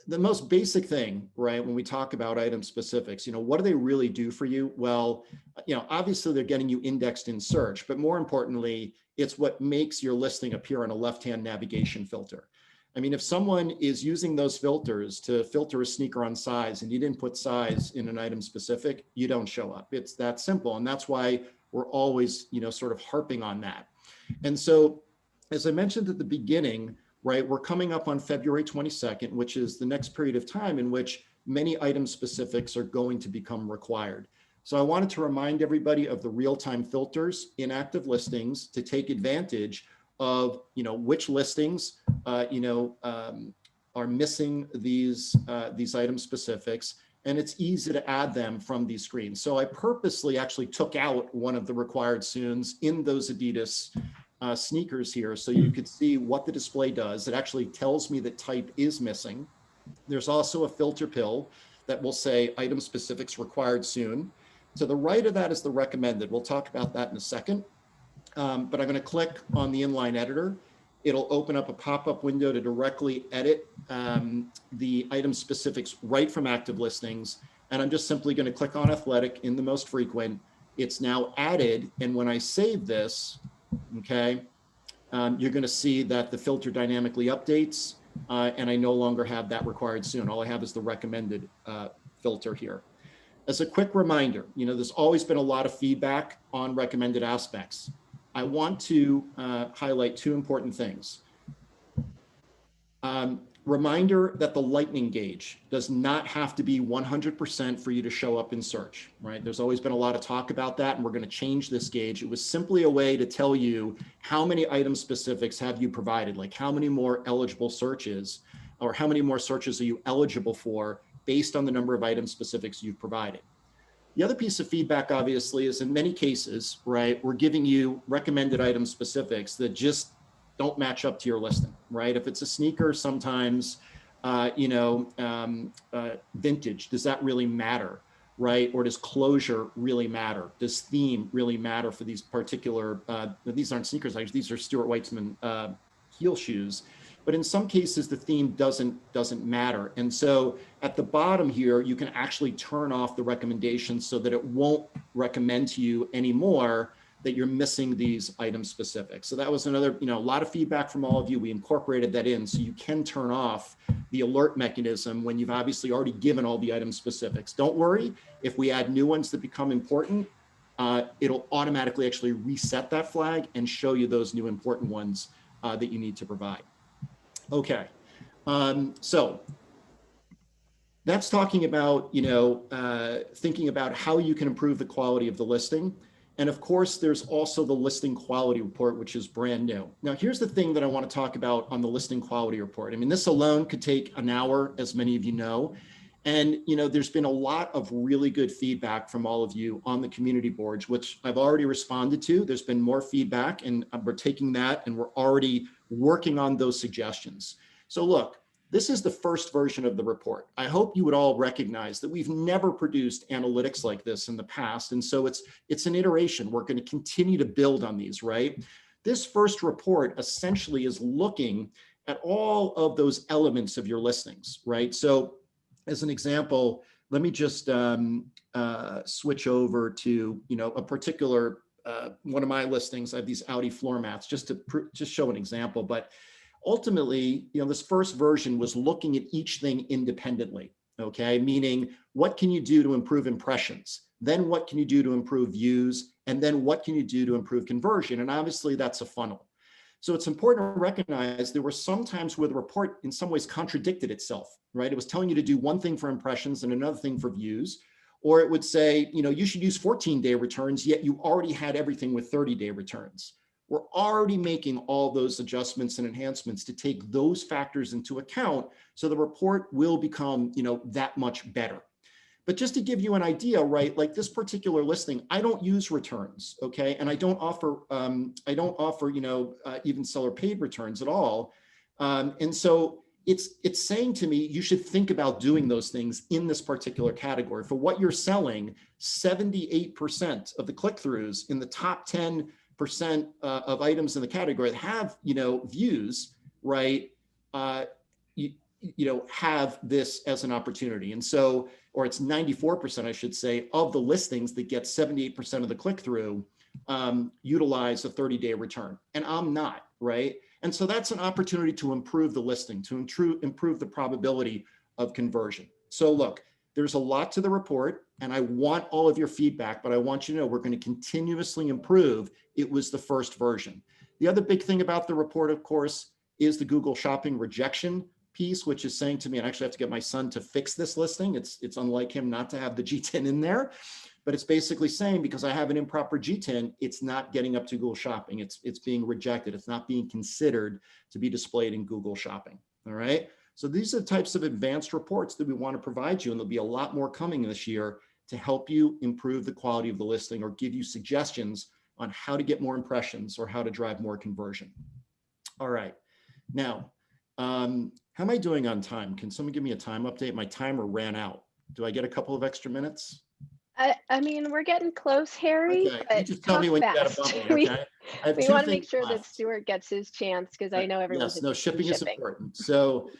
The most basic thing, right, when we talk about item specifics, what do they really do for you? Well, obviously they're getting you indexed in search, but more importantly, it's what makes your listing appear on a left-hand navigation filter. I mean, if someone is using those filters to filter a sneaker on size and you didn't put size in an item specific, you don't show up. It's that simple. And that's why we're always, sort of harping on that. And so, as I mentioned at the beginning, right, we're coming up on February 22nd, which is the next period of time in which many item specifics are going to become required. So I wanted to remind everybody of the real-time filters in active listings to take advantage of, which listings, are missing these item specifics, and it's easy to add them from these screens. So I purposely actually took out one of the required soons in those Adidas sneakers here, so you could see what the display does. It actually tells me that type is missing. There's also a filter pill that will say item specifics required soon. To the right of that is the recommended. We'll talk about that in a second. But I'm going to click on the inline editor. It'll open up a pop-up window to directly edit the item specifics right from active listings. And I'm just simply going to click on athletic in the most frequent. It's now added. And when I save this, okay, you're going to see that the filter dynamically updates, and I no longer have that required soon. All I have is the recommended filter here. As a quick reminder, there's always been a lot of feedback on recommended aspects. I want to highlight two important things. Reminder that the lightning gauge does not have to be 100% for you to show up in search, right? There's always been a lot of talk about that, and we're going to change this gauge. It was simply a way to tell you how many item specifics have you provided, like how many more eligible searches, or how many more searches are you eligible for based on the number of item specifics you've provided. The other piece of feedback, obviously, is in many cases, right, we're giving you recommended item specifics that just don't match up to your listing, right? If it's a sneaker, sometimes, vintage, does that really matter, right? Or does closure really matter? Does theme really matter for these particular, these aren't sneakers, these are Stuart Weitzman heel shoes. But in some cases, the theme doesn't matter. And so at the bottom here, you can actually turn off the recommendations so that it won't recommend to you anymore that you're missing these item specifics. So that was another, a lot of feedback from all of you. We incorporated that in so you can turn off the alert mechanism when you've obviously already given all the item specifics. Don't worry, if we add new ones that become important, it'll automatically actually reset that flag and show you those new important ones that you need to provide. Okay, so that's talking about, thinking about how you can improve the quality of the listing. And of course, there's also the listing quality report, which is brand new. Now, here's the thing that I want to talk about on the listing quality report. I mean, this alone could take an hour, as many of you know. And, there's been a lot of really good feedback from all of you on the community boards, which I've already responded to. There's been more feedback, and we're taking that and we're already working on those suggestions. So look, this is the first version of the report. I hope you would all recognize that we've never produced analytics like this in the past. And so it's an iteration. We're going to continue to build on these, right? This first report essentially is looking at all of those elements of your listings, right? So as an example, let me just switch over to, a particular, one of my listings. I have these Audi floor mats just to show an example, but ultimately, this first version was looking at each thing independently, okay? Meaning, what can you do to improve impressions? Then what can you do to improve views? And then what can you do to improve conversion? And obviously that's a funnel. So it's important to recognize there were some times where the report in some ways contradicted itself, right? It was telling you to do one thing for impressions and another thing for views. Or it would say, you should use 14-day returns, yet you already had everything with 30-day returns. we're already making all those adjustments and enhancements to take those factors into account, so the report will become, that much better. But just to give you an idea, right, like this particular listing, I don't use returns, okay? And I don't offer, even seller paid returns at all. And so it's saying to me, you should think about doing those things in this particular category. For what you're selling, 78% of the click-throughs in the top 10% of items in the category that have, views, right, have this as an opportunity. And so, or it's 94%, I should say, of the listings that get 78% of the click-through utilize a 30-day return. And I'm not, right? And so that's an opportunity to improve the listing, to improve the probability of conversion. So look, there's a lot to the report, and I want all of your feedback, but I want you to know we're going to continuously improve. It was the first version. The other big thing about the report, of course, is the Google Shopping rejection piece, which is saying to me, and I actually have to get my son to fix this listing. It's unlike him not to have the G10 in there, but it's basically saying, because I have an improper G10, it's not getting up to Google Shopping. It's being rejected. It's not being considered to be displayed in Google Shopping. All right. So these are the types of advanced reports that we want to provide you, and there'll be a lot more coming this year to help you improve the quality of the listing or give you suggestions on how to get more impressions or how to drive more conversion. All right. Now, how am I doing on time? Can someone give me a time update? My timer ran out. Do I get a couple of extra minutes? I mean, we're getting close, Harry, Okay, you but just tell me when you got to fast. bump me, okay? I have We two want to make things sure that left. Stuart gets his chance, because I know everyone's Yes, no, shipping is important. So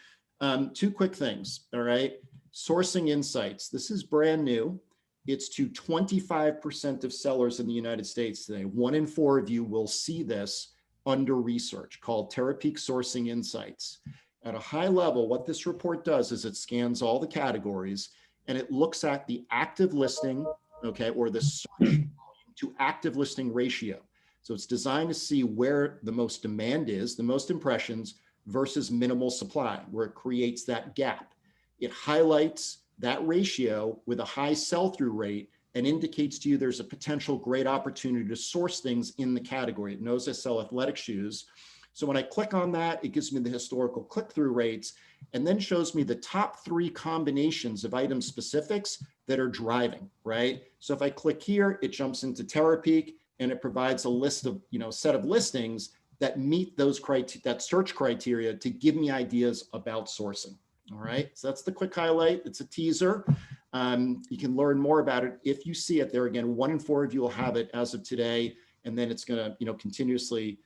two quick things, all right? Sourcing insights. This is brand new. It's to 25% of sellers in the United States today. 1 in 4 of you will see this under research called Terapeak Sourcing Insights. At a high level, what this report does is it scans all the categories and it looks at the active listing, okay, or the search volume to active listing ratio. So it's designed to see where the most demand is, the most impressions versus minimal supply, where it creates that gap. It highlights that ratio with a high sell-through rate and indicates to you there's a potential great opportunity to source things in the category. It knows I sell athletic shoes. So when I click on that, it gives me the historical click-through rates and then shows me the top 3 combinations of item specifics that are driving, right? So if I click here, it jumps into Terapeak and it provides a list of, set of listings that meet those that search criteria to give me ideas about sourcing. All right, so that's the quick highlight. It's a teaser. You can learn more about it if you see it there. Again, 1 in 4 of you will have it as of today, and then it's going to, continuously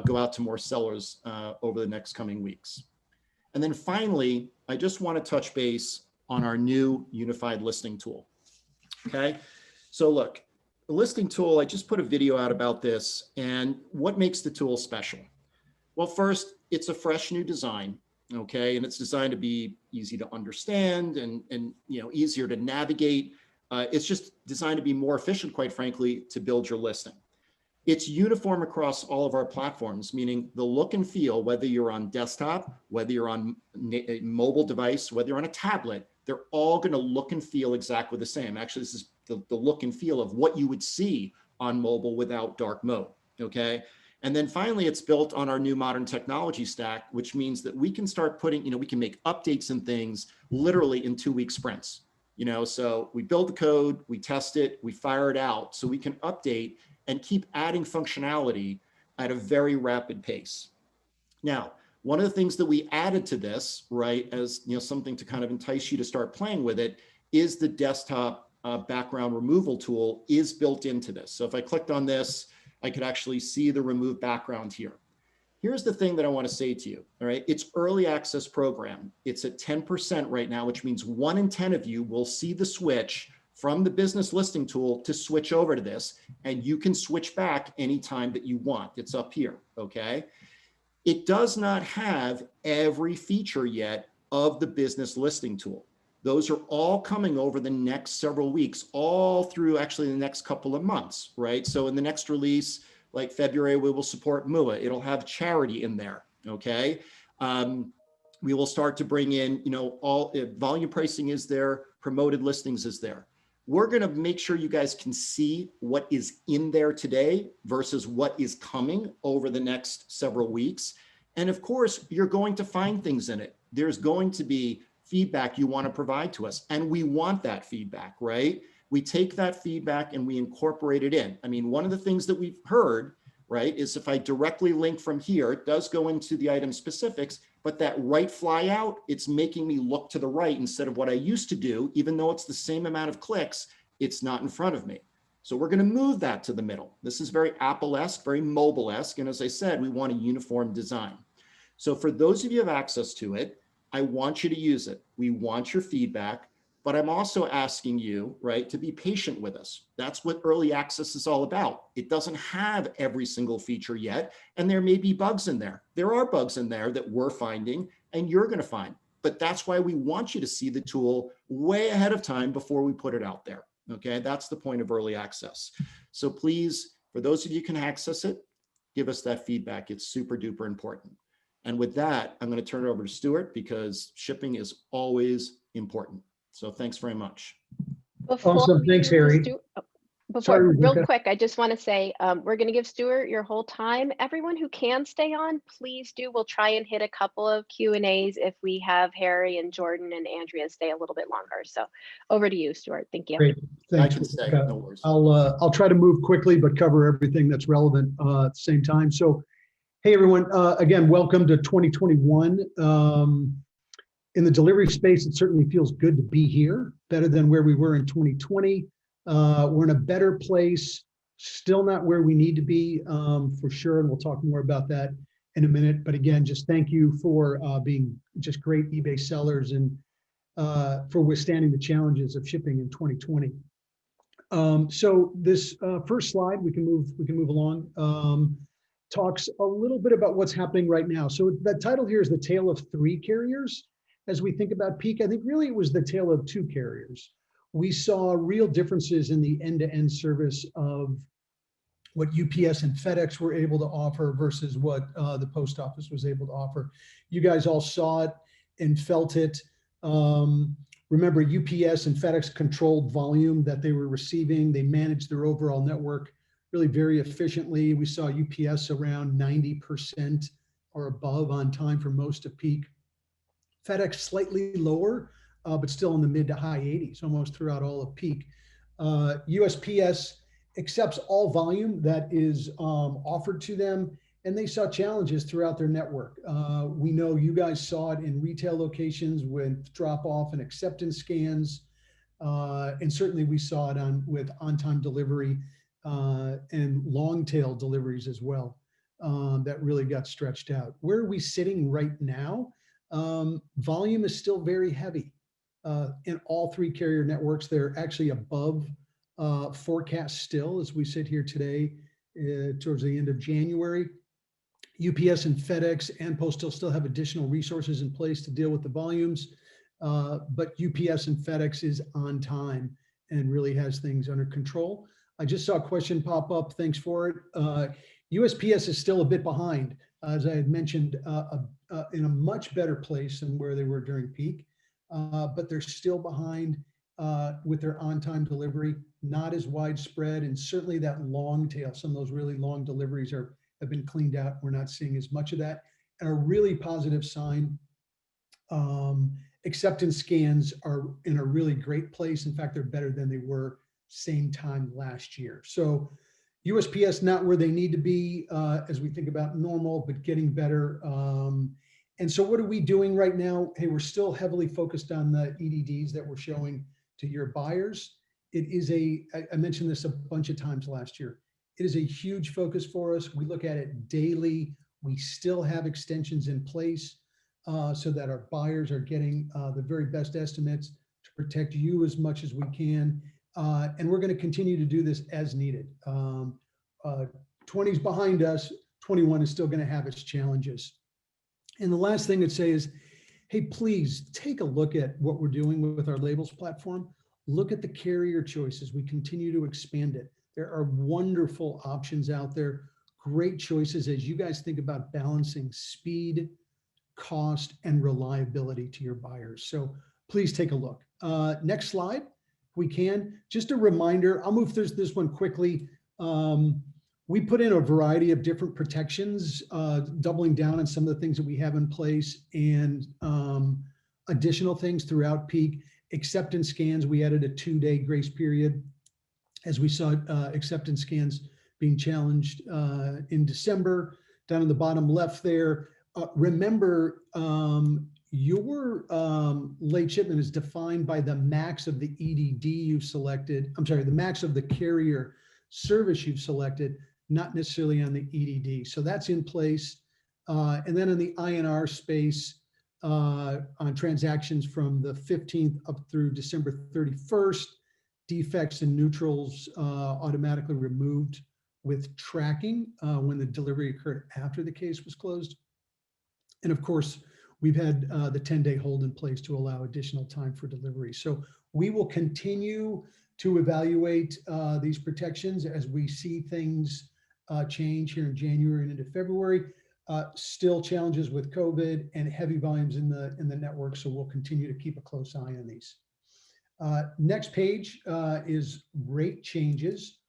go out to more sellers over the next coming weeks. And then finally, I just want to touch base on our new unified listing tool. Okay, so look, the listing tool, I just put a video out about this, and what makes the tool special? Well, first, it's a fresh new design. Okay, and it's designed to be easy to understand and easier to navigate. It's just designed to be more efficient, quite frankly, to build your listing. It's uniform across all of our platforms, meaning the look and feel, whether you're on desktop, whether you're on a mobile device, whether you're on a tablet, they're all going to look and feel exactly the same. Actually, this is the look and feel of what you would see on mobile without dark mode. Okay. And then finally, it's built on our new modern technology stack, which means that we can start putting, we can make updates and things literally in 2-week sprints. So we build the code, we test it, we fire it out, so we can update and keep adding functionality at a very rapid pace. Now, one of the things that we added to this, right, as something to kind of entice you to start playing with it, is the desktop background removal tool is built into this. So if I clicked on this, I could actually see the remove background here. Here's the thing that I want to say to you, all right? It's early access program. It's at 10% right now, which means 1 in 10 of you will see the switch from the business listing tool to switch over to this, and you can switch back anytime that you want. It's up here, okay? It does not have every feature yet of the business listing tool. Those are all coming over the next several weeks, all through actually the next couple of months, right? So in the next release, like February, we will support MUA. It'll have charity in there, okay? We will start to bring in, all volume pricing is there, promoted listings is there. we're going to make sure you guys can see what is in there today versus what is coming over the next several weeks. And of course, you're going to find things in it. There's going to be feedback you want to provide to us. And we want that feedback, right? We take that feedback and we incorporate it in. I mean, one of the things that we've heard, right, is if I directly link from here, it does go into the item specifics, but that right fly out, it's making me look to the right instead of what I used to do, even though it's the same amount of clicks, it's not in front of me. So we're going to move that to the middle. This is very Apple-esque, very mobile-esque. And as I said, we want a uniform design. So for those of you who have access to it, I want you to use it. We want your feedback, but I'm also asking you, right, to be patient with us. That's what early access is all about. It doesn't have every single feature yet, and there may be bugs in there. There are bugs in there that we're finding and you're going to find, but that's why we want you to see the tool way ahead of time before we put it out there. Okay, that's the point of early access. So please, for those of you who can access it, give us that feedback. It's super duper important. And with that, I'm going to turn it over to Stuart because shipping is always important. So thanks very much. Awesome. Thanks, Harry. Before, real Rebecca. quick, I just want to say we're going to give Stuart your whole time. Everyone who can stay on, please do. We'll try and hit a couple of Q&As if we have Harry and Jordan and Andrea stay a little bit longer. So over to you, Stuart. Thank you. Great. Thanks. I can stay, Rebecca. no worries. I'll try to move quickly, but cover everything that's relevant at the same time. So, hey, everyone, again, welcome to 2021. In the delivery space, it certainly feels good to be here, better than where we were in 2020. We're in a better place, still not where we need to be for sure, and we'll talk more about that in a minute. But again, just thank you for being just great eBay sellers and for withstanding the challenges of shipping in 2020. So this first slide, we can move along. Talks a little bit about what's happening right now. So the title here is The Tale of Three Carriers. As we think about peak, I think really it was the tale of two carriers. We saw real differences in the end-to-end service of what UPS and FedEx were able to offer versus what the post office was able to offer. You guys all saw it and felt it. Remember, UPS and FedEx controlled volume that they were receiving. They managed their overall network really very efficiently. We saw UPS around 90% or above on time for most of peak. FedEx slightly lower, but still in the mid to high 80s, almost throughout all of peak. USPS accepts all volume that is offered to them, and they saw challenges throughout their network. We know you guys saw it in retail locations with drop-off and acceptance scans, and certainly we saw it with on-time delivery and long-tail deliveries as well. That really got stretched out. Where are we sitting right now? Volume is still very heavy in all three carrier networks. They're actually above forecast still as we sit here today towards the end of January. UPS and FedEx and Postal still have additional resources in place to deal with the volumes, but UPS and FedEx is on time and really has things under control. I just saw a question pop up. Thanks for it. USPS is still a bit behind, as I had mentioned, in a much better place than where they were during peak, but they're still behind with their on-time delivery, not as widespread, and certainly that long tail, some of those really long deliveries have been cleaned out. We're not seeing as much of that. And a really positive sign, acceptance scans are in a really great place. In fact, they're better than they were same time last year. So USPS not where they need to be as we think about normal, but getting better. And so what are we doing right now? Hey, we're still heavily focused on the EDDs that we're showing to your buyers. It is I mentioned this a bunch of times last year. It is a huge focus for us. We look at it daily. We still have extensions in place so that our buyers are getting the very best estimates to protect you as much as we can. And we're going to continue to do this as needed. 20's behind us, 21 is still going to have its challenges. And the last thing I'd say is, hey, please take a look at what we're doing with our labels platform. Look at the carrier choices. We continue to expand it. There are wonderful options out there, great choices as you guys think about balancing speed, cost, and reliability to your buyers. So please take a look. Next slide. we can. Just a reminder, I'll move through this one quickly. We put in a variety of different protections, doubling down on some of the things that we have in place and additional things throughout peak. Acceptance scans, we added a 2-day grace period as we saw acceptance scans being challenged in December. Down in the bottom left there, remember your late shipment is defined by the max of the EDD you've selected. I'm sorry, the max of the carrier service you've selected, not necessarily on the EDD. So that's in place. And then in the INR space, on transactions from the 15th up through December 31st, defects and neutrals automatically removed with tracking when the delivery occurred after the case was closed. And of course, we've had the 10-day hold in place to allow additional time for delivery. So we will continue to evaluate these protections as we see things change here in January and into February. Still challenges with COVID and heavy volumes in the network, so we'll continue to keep a close eye on these. Next page is rate changes.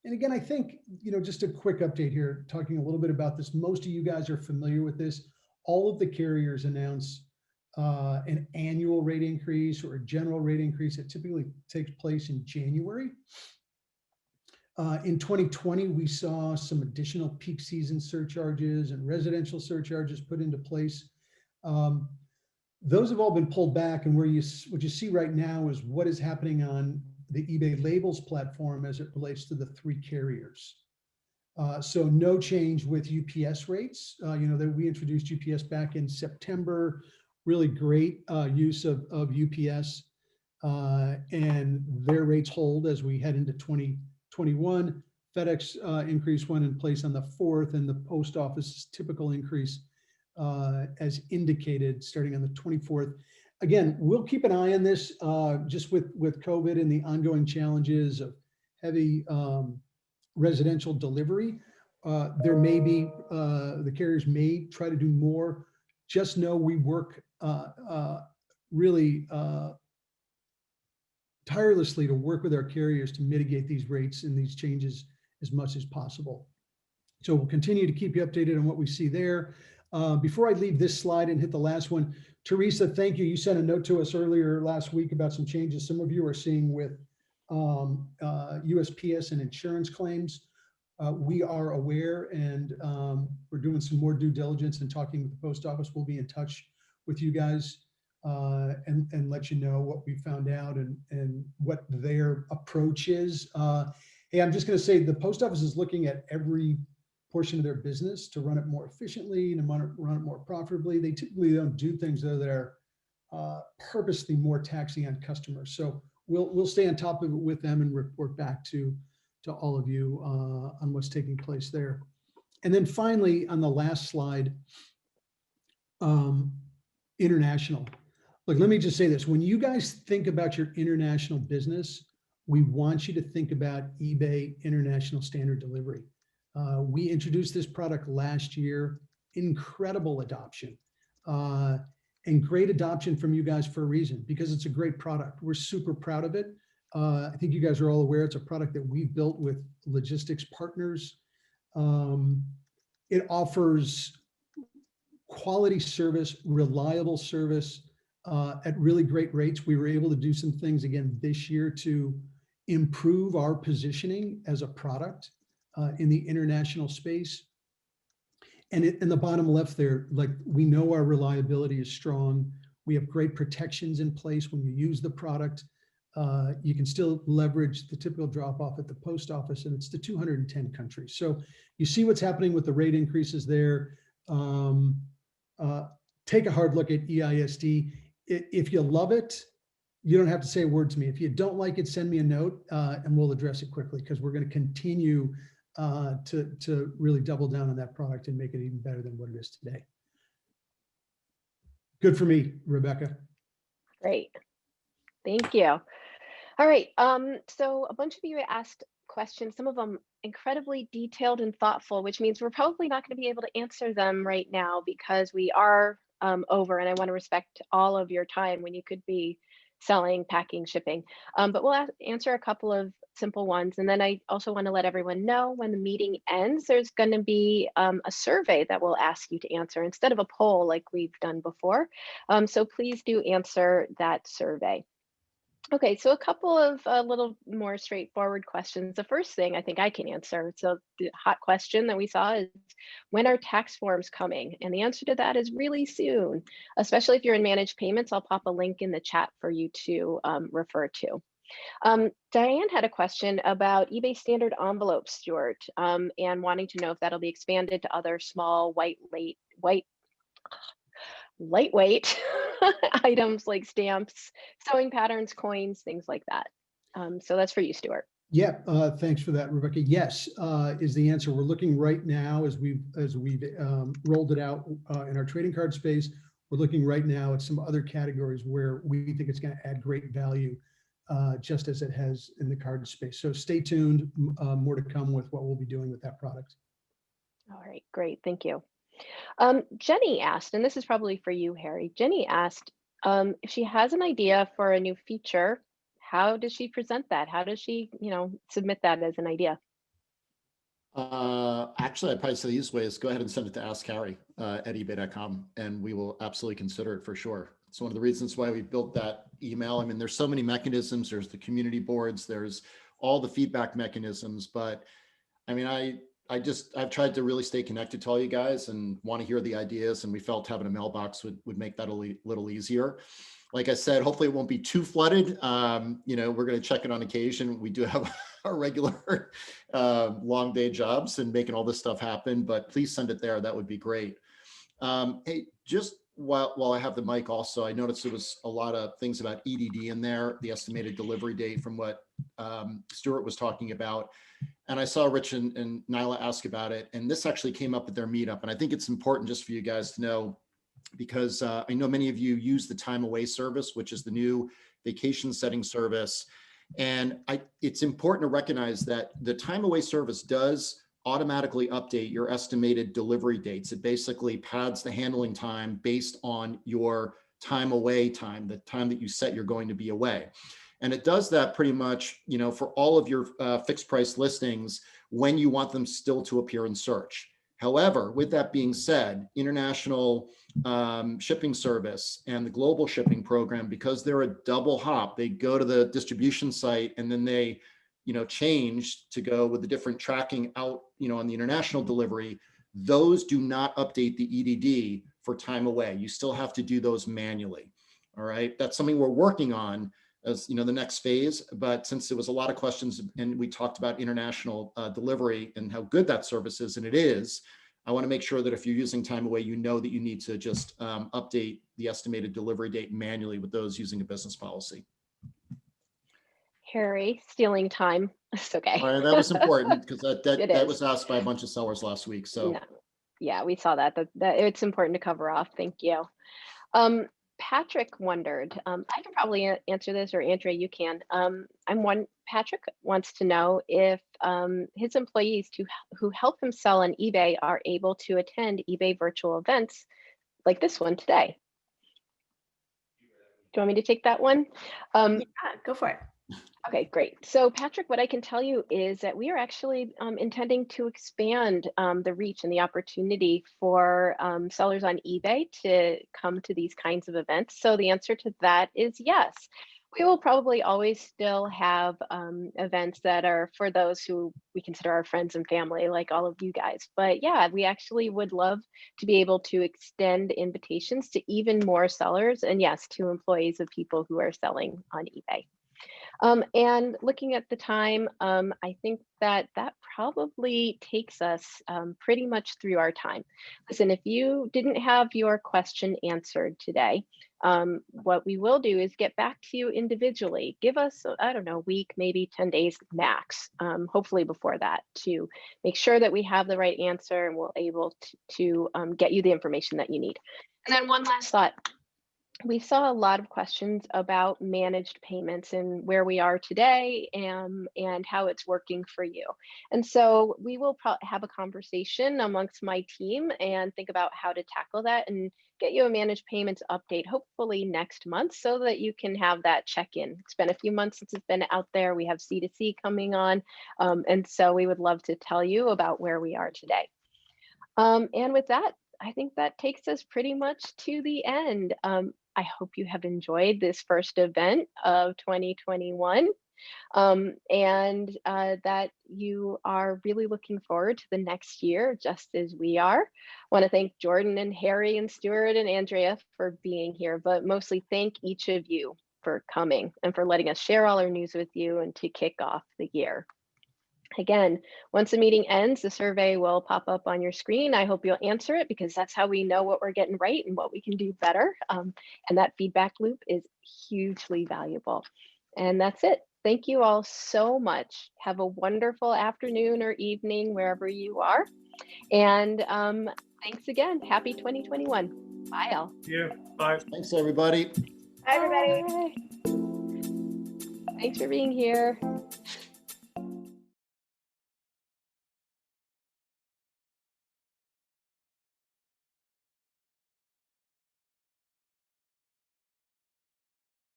And again, I think, just a quick update here, talking a little bit about this. Most of you guys are familiar with this. All of the carriers announce an annual rate increase or a general rate increase that typically takes place in January. In 2020, we saw some additional peak season surcharges and residential surcharges put into place. Those have all been pulled back, and what you see right now is what is happening on the eBay labels platform as it relates to the 3 carriers. So no change with UPS rates. That we introduced UPS back in September. Really great use of UPS, and their rates hold as we head into 2021. FedEx increase went in place on the 4th, and the post office's typical increase as indicated starting on the 24th. Again, we'll keep an eye on this just with COVID and the ongoing challenges of heavy residential delivery. There may be, the carriers may try to do more. Just know we work really tirelessly to work with our carriers to mitigate these rates and these changes as much as possible. So we'll continue to keep you updated on what we see there. Before I leave this slide and hit the last one, Teresa, thank you. You sent a note to us earlier last week about some changes some of you are seeing with USPS and insurance claims. We are aware, and we're doing some more due diligence and talking with the post office. We'll be in touch with you guys and let you know what we found out and what their approach is. Hey, I'm just going to say the post office is looking at every portion of their business to run it more efficiently and run it more profitably. They typically don't do things though that are purposely more taxing on customers. So we'll stay on top of it with them and report back to all of you on what's taking place there. And then finally, on the last slide, international. Look, let me just say this. When you guys think about your international business, we want you to think about eBay International Standard Delivery. We introduced this product last year, incredible adoption and great adoption from you guys for a reason, because it's a great product. We're super proud of it. I think you guys are all aware it's a product that we've built with logistics partners. It offers quality service, reliable service at really great rates. We were able to do some things again this year to improve our positioning as a product in the international space. And in the bottom left there, like, we know our reliability is strong. We have great protections in place when you use the product. You can still leverage the typical drop off at the post office, and it's to 210 countries. So you see what's happening with the rate increases there. Take a hard look at EISD. If you love it, you don't have to say a word to me. If you don't like it, send me a note and we'll address it quickly, because we're going to continue to really double down on that product and make it even better than what it is today. Good for me, Rebecca. Great. Thank you. All right. So a bunch of you asked questions, some of them incredibly detailed and thoughtful, which means we're probably not going to be able to answer them right now because we are over, and I want to respect all of your time when you could be selling, packing, shipping. But we'll answer a couple of simple ones. And then I also want to let everyone know when the meeting ends, there's going to be a survey that we'll ask you to answer instead of a poll like we've done before. So please do answer that survey. Okay, so a couple of little more straightforward questions. The first thing I think I can answer, so the hot question that we saw is, when are tax forms coming? And the answer to that is really soon, especially if you're in managed payments. I'll pop a link in the chat for you to refer to. Diane had a question about eBay standard envelopes, Stuart, and wanting to know if that'll be expanded to other small lightweight items like stamps, sewing patterns, coins, things like that. So that's for you, Stuart. Yeah, thanks for that, Rebecca. Yes, is the answer. We're looking right now as we've rolled it out in our trading card space. We're looking right now at some other categories where we think it's going to add great value, just as it has in the card space. So stay tuned. More to come with what we'll be doing with that product. All right, great, thank you. Jenny asked, and this is probably for you, Harry. Jenny asked if she has an idea for a new feature, how does she present that? How does she, submit that as an idea? Actually, I'd probably say the easiest way is go ahead and send it to Ask Harry at ebay.com, and we will absolutely consider it for sure. It's one of the reasons why we built that email. I mean, there's so many mechanisms. There's the community boards, there's all the feedback mechanisms, but I mean, I've tried to really stay connected to all you guys and want to hear the ideas, and we felt having a mailbox would make that a little easier. Like I said, hopefully it won't be too flooded. We're going to check it on occasion. We do have our regular long day jobs and making all this stuff happen, but please send it there. That would be great. Hey, just while I have the mic also, I noticed there was a lot of things about EDD in there, the estimated delivery date from what Stuart was talking about. And I saw Rich and Nyla ask about it, and this actually came up at their meetup. And I think it's important just for you guys to know, because I know many of you use the time away service, which is the new vacation setting service. And it's important to recognize that the time away service does automatically update your estimated delivery dates. It basically pads the handling time based on your time away time, the time that you set you're going to be away. And it does that pretty much, for all of your fixed price listings when you want them still to appear in search. However, with that being said, international shipping service and the global shipping program, because they're a double hop, they go to the distribution site and then they, change to go with the different tracking out, on the international delivery. Those do not update the EDD for time away. You still have to do those manually. All right. That's something we're working on as the next phase. But since there was a lot of questions and we talked about international delivery and how good that service is, and it is, I want to make sure that if you're using time away, that you need to just update the estimated delivery date manually with those using a business policy. Harry, stealing time. It's okay. All right, that was important because that is. was asked by a bunch of sellers last week. So No. Yeah, we saw that it's important to cover off. Thank you. Patrick wondered, I can probably answer this, or Andrea, you can. Patrick wants to know if his employees who help him sell on eBay are able to attend eBay virtual events like this one today. Do you want me to take that one? Yeah, go for it. Okay, great. So Patrick, what I can tell you is that we are actually intending to expand the reach and the opportunity for sellers on eBay to come to these kinds of events. So the answer to that is yes. We will probably always still have events that are for those who we consider our friends and family, like all of you guys. But yeah, we actually would love to be able to extend invitations to even more sellers, and yes, to employees of people who are selling on eBay. And looking at the time, I think that probably takes us pretty much through our time. Listen, if you didn't have your question answered today, what we will do is get back to you individually. Give us, I don't know, a week, maybe 10 days max, hopefully before that, to make sure that we have the right answer and we're able to get you the information that you need. And then one last thought. we saw a lot of questions about managed payments and where we are today, and how it's working for you. And so we will have a conversation amongst my team and think about how to tackle that and get you a managed payments update, hopefully next month, so that you can have that check-in. It's been a few months since it's been out there. We have C2C coming on. And so we would love to tell you about where we are today. And with that, I think that takes us pretty much to the end. I hope you have enjoyed this first event of 2021, and that you are really looking forward to the next year, just as we are. I want to thank Jordan and Harry and Stuart and Andrea for being here, but mostly thank each of you for coming and for letting us share all our news with you and to kick off the year. Again, once the meeting ends, the survey will pop up on your screen. I hope you'll answer it, because that's how we know what we're getting right and what we can do better. And that feedback loop is hugely valuable. And that's it. Thank you all so much. Have a wonderful afternoon or evening wherever you are. And thanks again. Happy 2021. Bye all. Yeah, bye. Thanks, everybody. Bye, everybody. Bye. Thanks for being here.